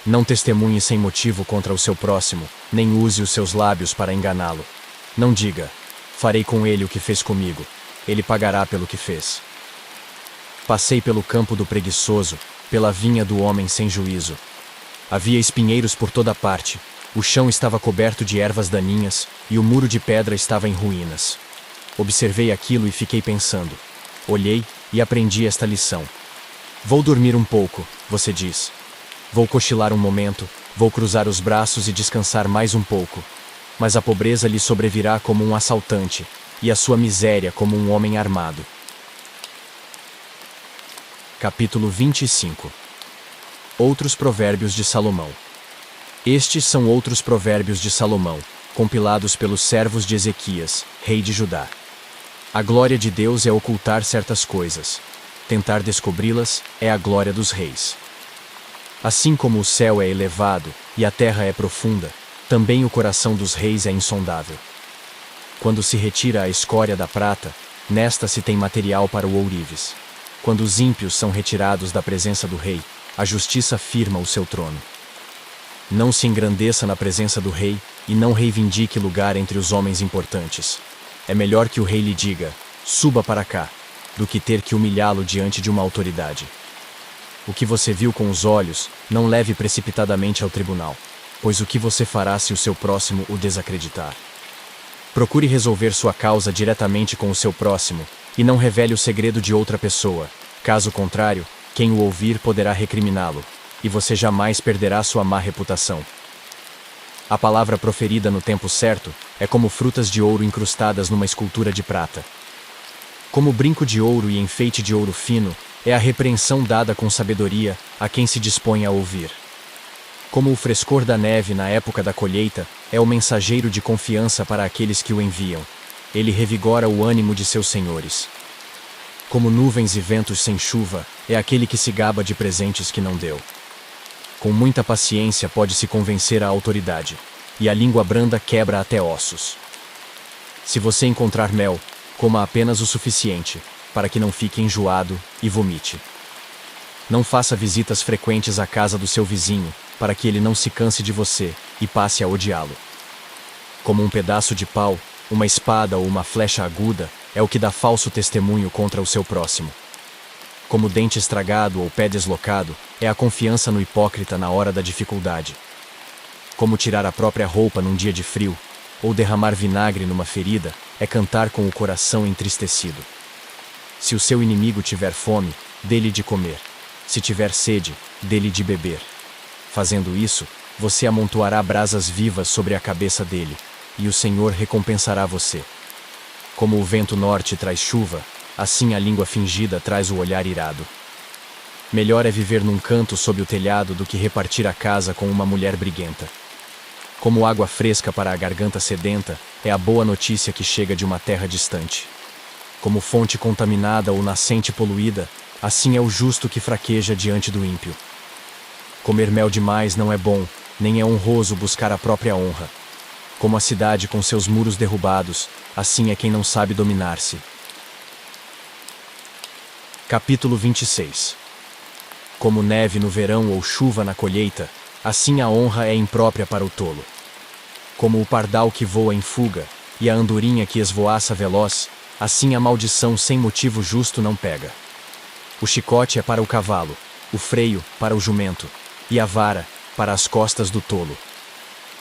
Não testemunhe sem motivo contra o seu próximo, nem use os seus lábios para enganá-lo. Não diga: farei com ele o que fez comigo. Ele pagará pelo que fez. Passei pelo campo do preguiçoso, pela vinha do homem sem juízo. Havia espinheiros por toda parte, o chão estava coberto de ervas daninhas, e o muro de pedra estava em ruínas. Observei aquilo e fiquei pensando. Olhei e aprendi esta lição. Vou dormir um pouco, você diz. Vou cochilar um momento, vou cruzar os braços e descansar mais um pouco. Mas a pobreza lhe sobrevirá como um assaltante, e a sua miséria como um homem armado. Capítulo 25. Outros provérbios de Salomão. Estes são outros provérbios de Salomão, compilados pelos servos de Ezequias, rei de Judá. A glória de Deus é ocultar certas coisas. Tentar descobri-las é a glória dos reis. Assim como o céu é elevado e a terra é profunda, também o coração dos reis é insondável. Quando se retira a escória da prata, nesta se tem material para o ourives. Quando os ímpios são retirados da presença do rei, a justiça firma o seu trono. Não se engrandeça na presença do rei e não reivindique lugar entre os homens importantes. É melhor que o rei lhe diga, suba para cá, do que ter que humilhá-lo diante de uma autoridade. O que você viu com os olhos, não leve precipitadamente ao tribunal, pois o que você fará se o seu próximo o desacreditar? Procure resolver sua causa diretamente com o seu próximo, e não revele o segredo de outra pessoa. Caso contrário, quem o ouvir poderá recriminá-lo, e você jamais perderá sua má reputação. A palavra proferida no tempo certo é como frutas de ouro incrustadas numa escultura de prata. Como brinco de ouro e enfeite de ouro fino, é a repreensão dada com sabedoria a quem se dispõe a ouvir. Como o frescor da neve na época da colheita, é o mensageiro de confiança para aqueles que o enviam. Ele revigora o ânimo de seus senhores. Como nuvens e ventos sem chuva, é aquele que se gaba de presentes que não deu. Com muita paciência pode-se convencer a autoridade, e a língua branda quebra até ossos. Se você encontrar mel, coma apenas o suficiente, para que não fique enjoado e vomite. Não faça visitas frequentes à casa do seu vizinho, para que ele não se canse de você e passe a odiá-lo. Como um pedaço de pau, uma espada ou uma flecha aguda é o que dá falso testemunho contra o seu próximo. Como dente estragado ou pé deslocado, é a confiança no hipócrita na hora da dificuldade. Como tirar a própria roupa num dia de frio, ou derramar vinagre numa ferida, é cantar com o coração entristecido. Se o seu inimigo tiver fome, dê-lhe de comer. Se tiver sede, dê-lhe de beber. Fazendo isso, você amontoará brasas vivas sobre a cabeça dele, e o Senhor recompensará você. Como o vento norte traz chuva, assim a língua fingida traz o olhar irado. Melhor é viver num canto sob o telhado do que repartir a casa com uma mulher briguenta. Como água fresca para a garganta sedenta, é a boa notícia que chega de uma terra distante. Como fonte contaminada ou nascente poluída, assim é o justo que fraqueja diante do ímpio. Comer mel demais não é bom, nem é honroso buscar a própria honra. Como a cidade com seus muros derrubados, assim é quem não sabe dominar-se. Capítulo 26. Como neve no verão ou chuva na colheita, assim a honra é imprópria para o tolo. Como o pardal que voa em fuga, e a andorinha que esvoaça veloz, assim a maldição sem motivo justo não pega. O chicote é para o cavalo, o freio para o jumento, e a vara para as costas do tolo.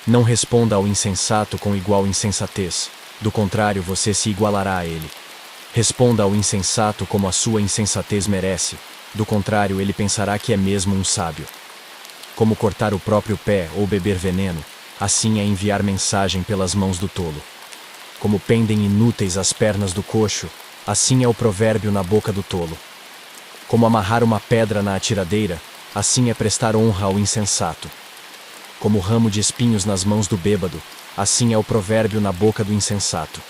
Não responda ao insensato com igual insensatez, do contrário você se igualará a ele. Responda ao insensato como a sua insensatez merece, do contrário ele pensará que é mesmo um sábio. Como cortar o próprio pé ou beber veneno, assim é enviar mensagem pelas mãos do tolo. Como pendem inúteis as pernas do coxo, assim é o provérbio na boca do tolo. Como amarrar uma pedra na atiradeira, assim é prestar honra ao insensato. Como ramo de espinhos nas mãos do bêbado, assim é o provérbio na boca do insensato.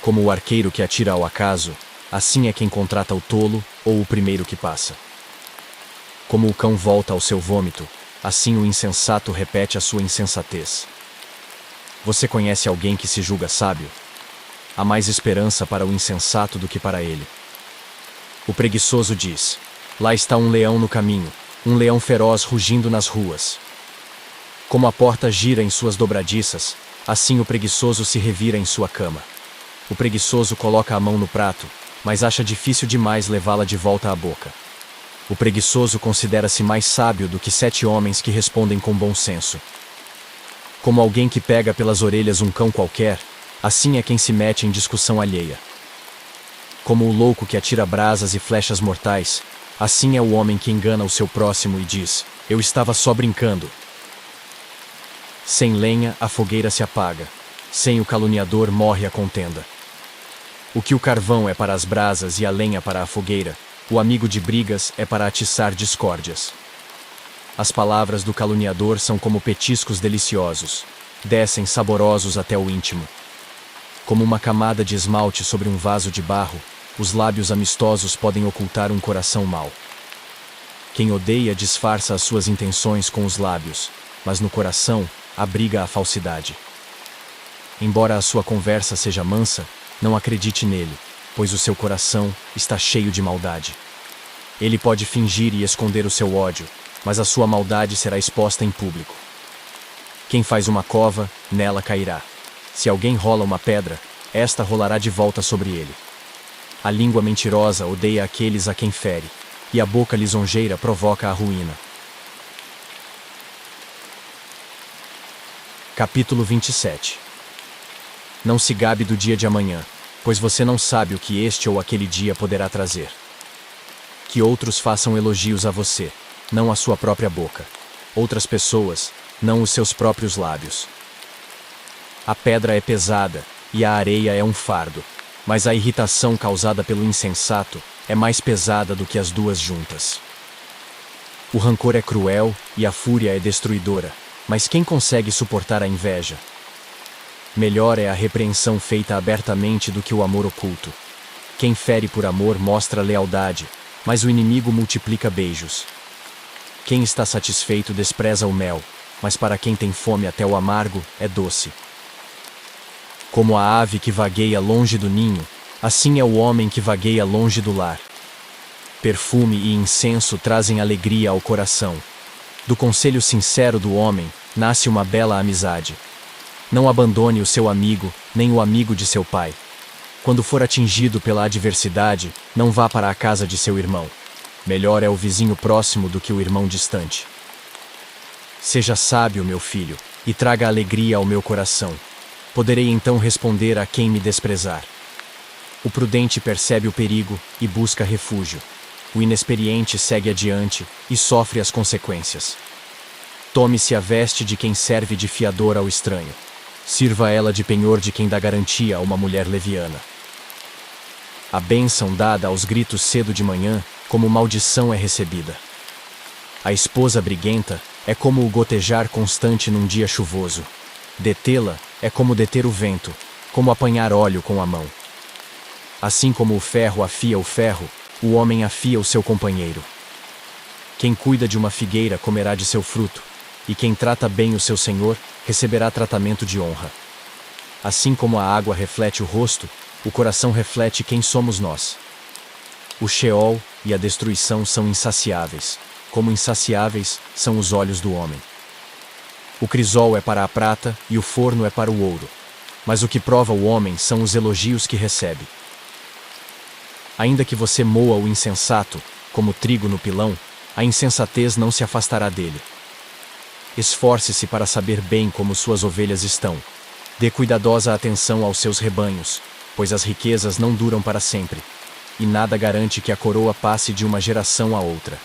Como o arqueiro que atira ao acaso, assim é quem contrata o tolo ou o primeiro que passa. Como o cão volta ao seu vômito, assim o insensato repete a sua insensatez. Você conhece alguém que se julga sábio? Há mais esperança para o insensato do que para ele. O preguiçoso diz: lá está um leão no caminho, um leão feroz rugindo nas ruas. Como a porta gira em suas dobradiças, assim o preguiçoso se revira em sua cama. O preguiçoso coloca a mão no prato, mas acha difícil demais levá-la de volta à boca. O preguiçoso considera-se mais sábio do que 7 homens que respondem com bom senso. Como alguém que pega pelas orelhas um cão qualquer, assim é quem se mete em discussão alheia. Como o louco que atira brasas e flechas mortais, assim é o homem que engana o seu próximo e diz: eu estava só brincando. Sem lenha, a fogueira se apaga. Sem o caluniador, morre a contenda. O que o carvão é para as brasas e a lenha para a fogueira, o amigo de brigas é para atiçar discórdias. As palavras do caluniador são como petiscos deliciosos, descem saborosos até o íntimo. Como uma camada de esmalte sobre um vaso de barro, os lábios amistosos podem ocultar um coração mau. Quem odeia disfarça as suas intenções com os lábios, mas no coração abriga a falsidade. Embora a sua conversa seja mansa, não acredite nele, pois o seu coração está cheio de maldade. Ele pode fingir e esconder o seu ódio, mas a sua maldade será exposta em público. Quem faz uma cova, nela cairá. Se alguém rola uma pedra, esta rolará de volta sobre ele. A língua mentirosa odeia aqueles a quem fere, e a boca lisonjeira provoca a ruína. Capítulo 27. Não se gabe do dia de amanhã, pois você não sabe o que este ou aquele dia poderá trazer. Que outros façam elogios a você, não a sua própria boca. Outras pessoas, não os seus próprios lábios. A pedra é pesada, e a areia é um fardo, mas a irritação causada pelo insensato é mais pesada do que as duas juntas. O rancor é cruel e a fúria é destruidora, mas quem consegue suportar a inveja? Melhor é a repreensão feita abertamente do que o amor oculto. Quem fere por amor mostra lealdade, mas o inimigo multiplica beijos. Quem está satisfeito despreza o mel, mas para quem tem fome até o amargo é doce. Como a ave que vagueia longe do ninho, assim é o homem que vagueia longe do lar. Perfume e incenso trazem alegria ao coração. Do conselho sincero do homem nasce uma bela amizade. Não abandone o seu amigo, nem o amigo de seu pai. Quando for atingido pela adversidade, não vá para a casa de seu irmão. Melhor é o vizinho próximo do que o irmão distante. Seja sábio, meu filho, e traga alegria ao meu coração. Poderei então responder a quem me desprezar. O prudente percebe o perigo e busca refúgio. O inexperiente segue adiante e sofre as consequências. Tome-se a veste de quem serve de fiador ao estranho. Sirva ela de penhor de quem dá garantia a uma mulher leviana. A bênção dada aos gritos cedo de manhã, como maldição é recebida. A esposa briguenta é como o gotejar constante num dia chuvoso. Detê-la é como deter o vento, como apanhar óleo com a mão. Assim como o ferro afia o ferro, o homem afia o seu companheiro. Quem cuida de uma figueira comerá de seu fruto, e quem trata bem o seu senhor receberá tratamento de honra. Assim como a água reflete o rosto, o coração reflete quem somos nós. O Sheol e a destruição são insaciáveis, como insaciáveis são os olhos do homem. O crisol é para a prata e o forno é para o ouro, mas o que prova o homem são os elogios que recebe. Ainda que você moa o insensato, como trigo no pilão, a insensatez não se afastará dele. Esforce-se para saber bem como suas ovelhas estão. Dê cuidadosa atenção aos seus rebanhos, pois as riquezas não duram para sempre, e nada garante que a coroa passe de uma geração a outra.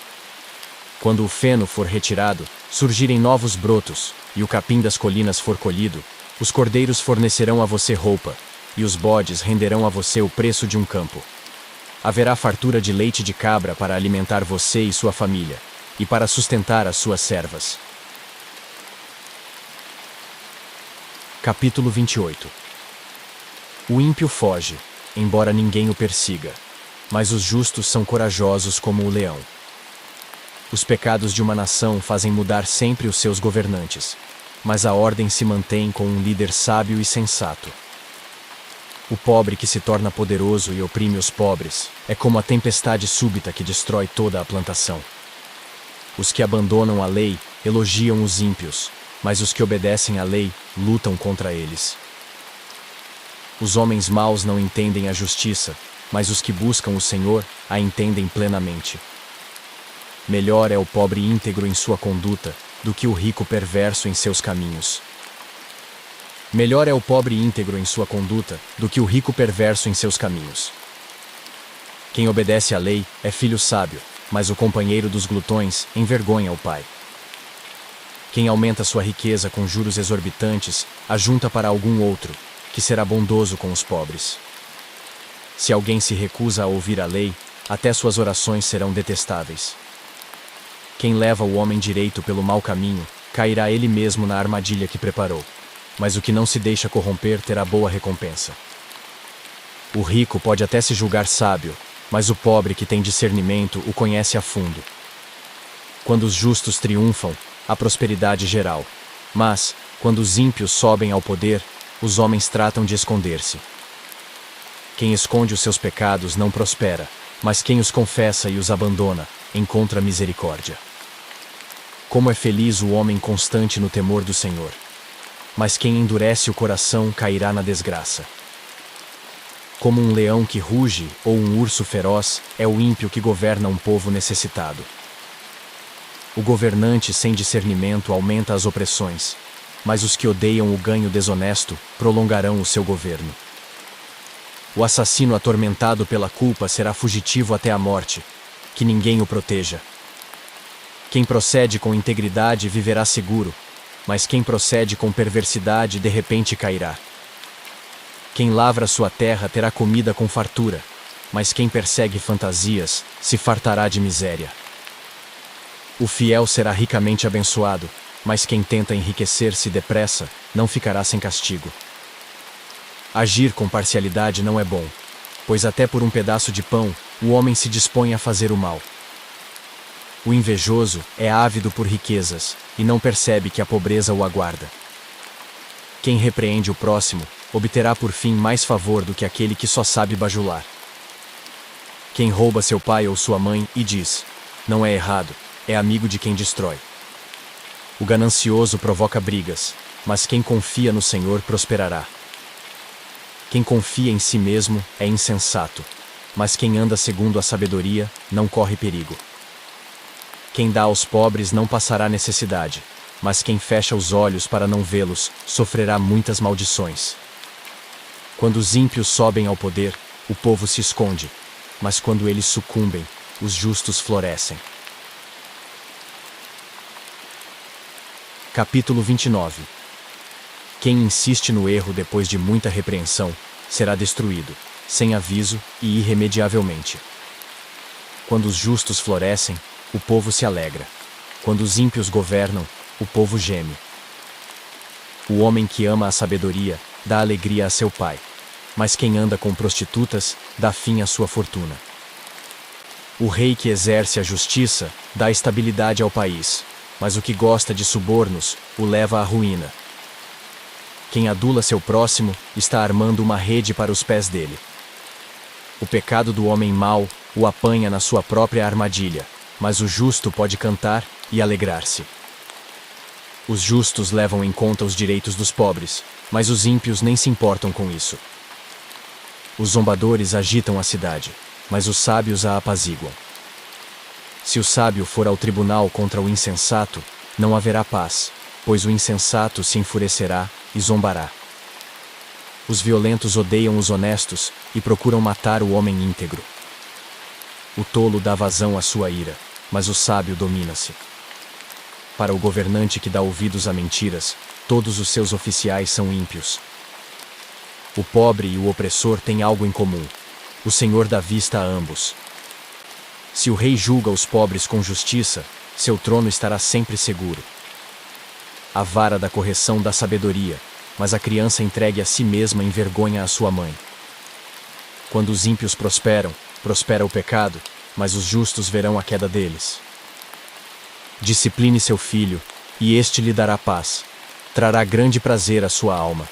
Quando o feno for retirado, surgirem novos brotos, e o capim das colinas for colhido, os cordeiros fornecerão a você roupa, e os bodes renderão a você o preço de um campo. Haverá fartura de leite de cabra para alimentar você e sua família, e para sustentar as suas servas. Capítulo 28. O ímpio foge, embora ninguém o persiga, mas os justos são corajosos como o leão. Os pecados de uma nação fazem mudar sempre os seus governantes, mas a ordem se mantém com um líder sábio e sensato. O pobre que se torna poderoso e oprime os pobres é como a tempestade súbita que destrói toda a plantação. Os que abandonam a lei elogiam os ímpios, mas os que obedecem à lei lutam contra eles. Os homens maus não entendem a justiça, mas os que buscam o Senhor a entendem plenamente. Melhor é o pobre íntegro em sua conduta do que o rico perverso em seus caminhos. Melhor é o pobre íntegro em sua conduta do que o rico perverso em seus caminhos. Quem obedece à lei é filho sábio, mas o companheiro dos glutões envergonha o pai. Quem aumenta sua riqueza com juros exorbitantes, ajunta para algum outro, que será bondoso com os pobres. Se alguém se recusa a ouvir a lei, até suas orações serão detestáveis. Quem leva o homem direito pelo mau caminho, cairá ele mesmo na armadilha que preparou. Mas o que não se deixa corromper terá boa recompensa. O rico pode até se julgar sábio, mas o pobre que tem discernimento o conhece a fundo. Quando os justos triunfam, há prosperidade geral. Mas, quando os ímpios sobem ao poder, os homens tratam de esconder-se. Quem esconde os seus pecados não prospera, mas quem os confessa e os abandona, encontra misericórdia. Como é feliz o homem constante no temor do Senhor. Mas quem endurece o coração cairá na desgraça. Como um leão que ruge ou um urso feroz, é o ímpio que governa um povo necessitado. O governante sem discernimento aumenta as opressões, mas os que odeiam o ganho desonesto prolongarão o seu governo. O assassino atormentado pela culpa será fugitivo até a morte, que ninguém o proteja. Quem procede com integridade viverá seguro, mas quem procede com perversidade de repente cairá. Quem lavra sua terra terá comida com fartura, mas quem persegue fantasias se fartará de miséria. O fiel será ricamente abençoado, mas quem tenta enriquecer-se depressa não ficará sem castigo. Agir com parcialidade não é bom, pois até por um pedaço de pão, o homem se dispõe a fazer o mal. O invejoso é ávido por riquezas e não percebe que a pobreza o aguarda. Quem repreende o próximo obterá por fim mais favor do que aquele que só sabe bajular. Quem rouba seu pai ou sua mãe e diz, não é errado, é amigo de quem destrói. O ganancioso provoca brigas, mas quem confia no Senhor prosperará. Quem confia em si mesmo é insensato, mas quem anda segundo a sabedoria não corre perigo. Quem dá aos pobres não passará necessidade, mas quem fecha os olhos para não vê-los sofrerá muitas maldições. Quando os ímpios sobem ao poder, o povo se esconde, mas quando eles sucumbem, os justos florescem. Capítulo 29. Quem insiste no erro depois de muita repreensão, será destruído, sem aviso e irremediavelmente. Quando os justos florescem, o povo se alegra. Quando os ímpios governam, o povo geme. O homem que ama a sabedoria, dá alegria a seu pai, mas quem anda com prostitutas, dá fim à sua fortuna. O rei que exerce a justiça, dá estabilidade ao país, mas o que gosta de subornos, o leva à ruína. Quem adula seu próximo, está armando uma rede para os pés dele. O pecado do homem mau o apanha na sua própria armadilha, mas o justo pode cantar e alegrar-se. Os justos levam em conta os direitos dos pobres, mas os ímpios nem se importam com isso. Os zombadores agitam a cidade, mas os sábios a apaziguam. Se o sábio for ao tribunal contra o insensato, não haverá paz, pois o insensato se enfurecerá e zombará. Os violentos odeiam os honestos e procuram matar o homem íntegro. O tolo dá vazão à sua ira, mas o sábio domina-se. Para o governante que dá ouvidos a mentiras, todos os seus oficiais são ímpios. O pobre e o opressor têm algo em comum: o Senhor dá vista a ambos. Se o rei julga os pobres com justiça, seu trono estará sempre seguro. A vara da correção dá sabedoria, mas a criança entregue a si mesma envergonha a sua mãe. Quando os ímpios prosperam, prospera o pecado, mas os justos verão a queda deles. Discipline seu filho, e este lhe dará paz, trará grande prazer à sua alma.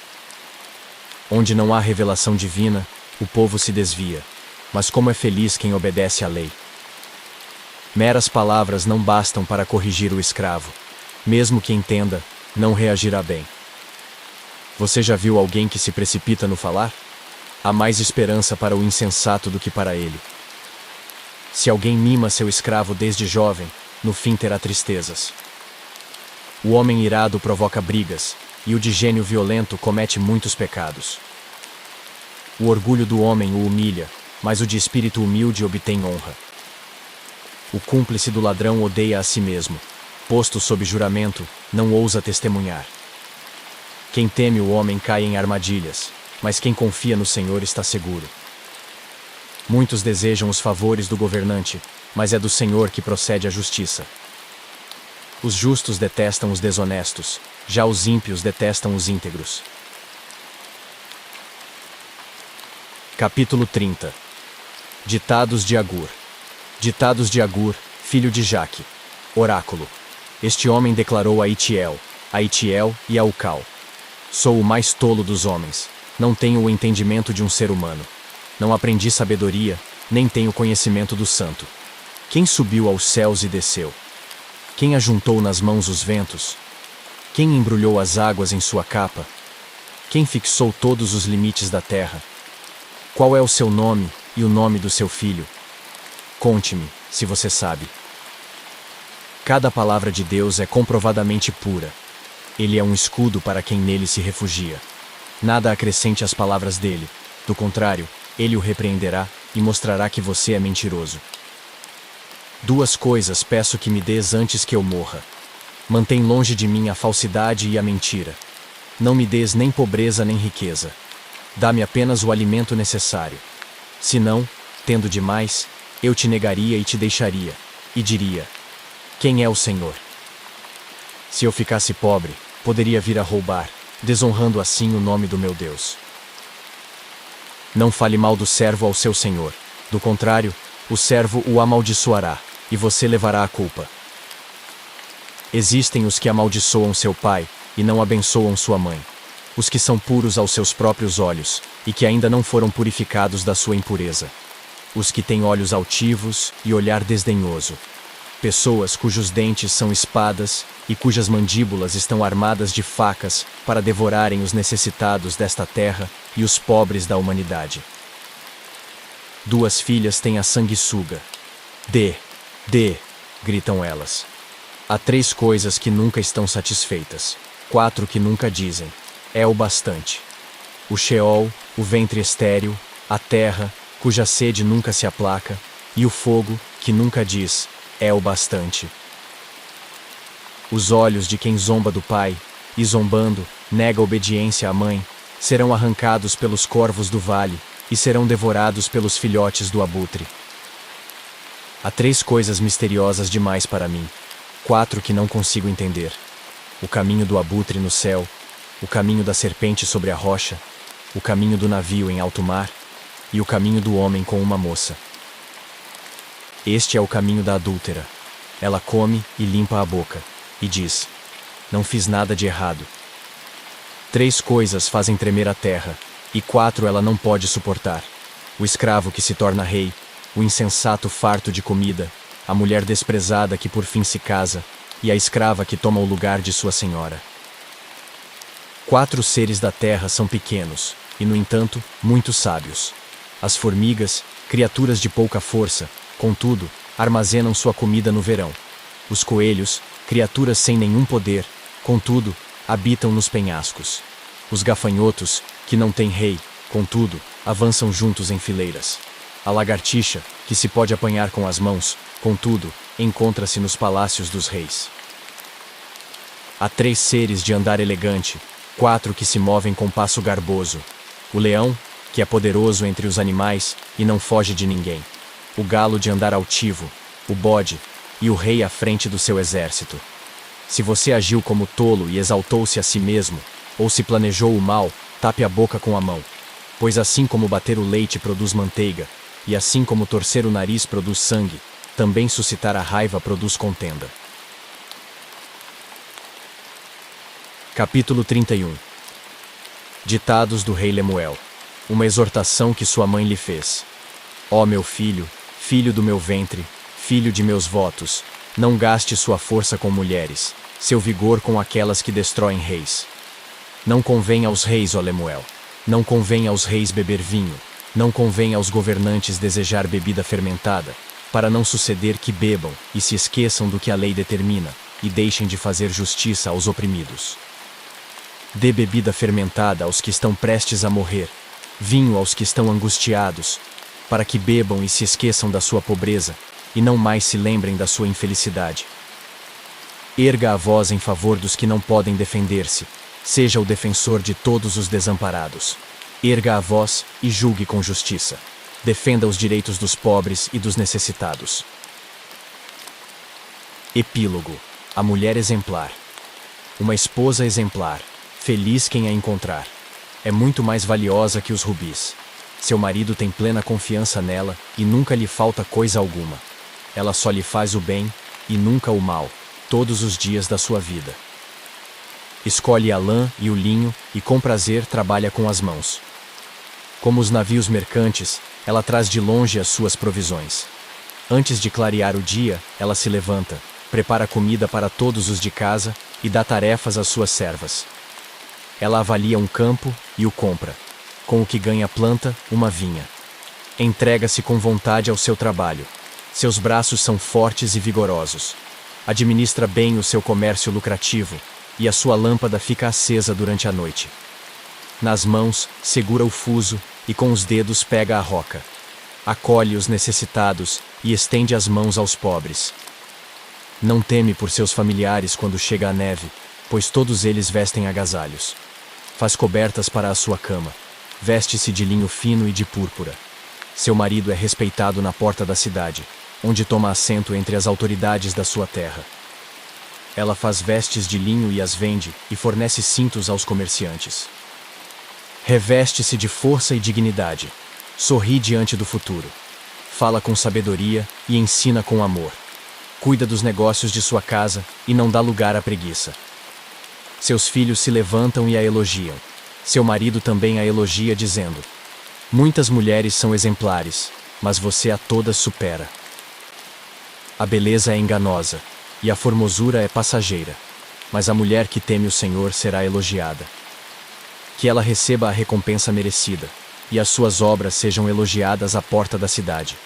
Onde não há revelação divina, o povo se desvia, mas como é feliz quem obedece à lei. Meras palavras não bastam para corrigir o escravo. Mesmo que entenda, não reagirá bem. Você já viu alguém que se precipita no falar? Há mais esperança para o insensato do que para ele. Se alguém mima seu escravo desde jovem, no fim terá tristezas. O homem irado provoca brigas, e o de gênio violento comete muitos pecados. O orgulho do homem o humilha, mas o de espírito humilde obtém honra. O cúmplice do ladrão odeia a si mesmo. Posto sob juramento, não ousa testemunhar. Quem teme o homem cai em armadilhas, mas quem confia no Senhor está seguro. Muitos desejam os favores do governante, mas é do Senhor que procede a justiça. Os justos detestam os desonestos, já os ímpios detestam os íntegros. Capítulo 30. Ditados de Agur. Ditados de Agur, filho de Jaque. Oráculo. Este homem declarou a Itiel e a Ucal: Sou o mais tolo dos homens. Não tenho o entendimento de um ser humano. Não aprendi sabedoria, nem tenho conhecimento do santo. Quem subiu aos céus e desceu? Quem ajuntou nas mãos os ventos? Quem embrulhou as águas em sua capa? Quem fixou todos os limites da terra? Qual é o seu nome e o nome do seu filho? Conte-me, se você sabe. Cada palavra de Deus é comprovadamente pura. Ele é um escudo para quem nele se refugia. Nada acrescente às palavras dele. Do contrário, ele o repreenderá e mostrará que você é mentiroso. 2 coisas peço que me des antes que eu morra. Mantém longe de mim a falsidade e a mentira. Não me des nem pobreza nem riqueza. Dá-me apenas o alimento necessário. Senão, tendo demais, eu te negaria e te deixaria, e diria: quem é o Senhor? Se eu ficasse pobre, poderia vir a roubar, desonrando assim o nome do meu Deus. Não fale mal do servo ao seu senhor. Do contrário, o servo o amaldiçoará, e você levará a culpa. Existem os que amaldiçoam seu pai, e não abençoam sua mãe. Os que são puros aos seus próprios olhos, e que ainda não foram purificados da sua impureza. Os que têm olhos altivos e olhar desdenhoso. Pessoas cujos dentes são espadas e cujas mandíbulas estão armadas de facas para devorarem os necessitados desta terra e os pobres da humanidade. 2 filhas têm a sanguessuga. Dê, gritam elas. Há 3 coisas que nunca estão satisfeitas. 4 que nunca dizem: é o bastante. O Sheol, o ventre estéril, a terra, cuja sede nunca se aplaca, e o fogo, que nunca diz: é o bastante. Os olhos de quem zomba do pai, e zombando, nega obediência à mãe, serão arrancados pelos corvos do vale, e serão devorados pelos filhotes do abutre. Há 3 coisas misteriosas demais para mim, 4 que não consigo entender: o caminho do abutre no céu, o caminho da serpente sobre a rocha, o caminho do navio em alto mar, e o caminho do homem com uma moça. Este é o caminho da adúltera. Ela come e limpa a boca, e diz: não fiz nada de errado. 3 coisas fazem tremer a terra, e 4 ela não pode suportar: o escravo que se torna rei, o insensato farto de comida, a mulher desprezada que por fim se casa, e a escrava que toma o lugar de sua senhora. 4 seres da terra são pequenos, e no entanto, muito sábios. As formigas, criaturas de pouca força, contudo, armazenam sua comida no verão. Os coelhos, criaturas sem nenhum poder, contudo, habitam nos penhascos. Os gafanhotos, que não têm rei, contudo, avançam juntos em fileiras. A lagartixa, que se pode apanhar com as mãos, contudo, encontra-se nos palácios dos reis. Há 3 seres de andar elegante, 4 que se movem com passo garboso. O leão, que é poderoso entre os animais e não foge de ninguém. O galo de andar altivo, o bode, e o rei à frente do seu exército. Se você agiu como tolo e exaltou-se a si mesmo, ou se planejou o mal, tape a boca com a mão. Pois assim como bater o leite produz manteiga, e assim como torcer o nariz produz sangue, também suscitar a raiva produz contenda. Capítulo 31. Ditados do rei Lemuel. Uma exortação que sua mãe lhe fez. Ó meu filho, filho do meu ventre, filho de meus votos, não gaste sua força com mulheres, seu vigor com aquelas que destroem reis. Não convém aos reis, ó Lemuel. Não convém aos reis beber vinho, não convém aos governantes desejar bebida fermentada, para não suceder que bebam e se esqueçam do que a lei determina, e deixem de fazer justiça aos oprimidos. Dê bebida fermentada aos que estão prestes a morrer, vinho aos que estão angustiados, para que bebam e se esqueçam da sua pobreza, e não mais se lembrem da sua infelicidade. Erga a voz em favor dos que não podem defender-se, seja o defensor de todos os desamparados. Erga a voz e julgue com justiça. Defenda os direitos dos pobres e dos necessitados. Epílogo. A mulher exemplar. Uma esposa exemplar, feliz quem a encontrar. É muito mais valiosa que os rubis. Seu marido tem plena confiança nela e nunca lhe falta coisa alguma. Ela só lhe faz o bem e nunca o mal, todos os dias da sua vida. Escolhe a lã e o linho e com prazer trabalha com as mãos. Como os navios mercantes, ela traz de longe as suas provisões. Antes de clarear o dia, ela se levanta, prepara comida para todos os de casa e dá tarefas às suas servas. Ela avalia um campo e o compra. Com o que ganha planta, uma vinha. Entrega-se com vontade ao seu trabalho. Seus braços são fortes e vigorosos. Administra bem o seu comércio lucrativo e a sua lâmpada fica acesa durante a noite. Nas mãos, segura o fuso e com os dedos pega a roca. Acolhe os necessitados e estende as mãos aos pobres. Não teme por seus familiares quando chega a neve, pois todos eles vestem agasalhos. Faz cobertas para a sua cama. Veste-se de linho fino e de púrpura. Seu marido é respeitado na porta da cidade, onde toma assento entre as autoridades da sua terra. Ela faz vestes de linho e as vende, e fornece cintos aos comerciantes. Reveste-se de força e dignidade. Sorri diante do futuro. Fala com sabedoria e ensina com amor. Cuida dos negócios de sua casa e não dá lugar à preguiça. Seus filhos se levantam e a elogiam. Seu marido também a elogia, dizendo: muitas mulheres são exemplares, mas você a todas supera. A beleza é enganosa, e a formosura é passageira, mas a mulher que teme o Senhor será elogiada. Que ela receba a recompensa merecida, e as suas obras sejam elogiadas à porta da cidade.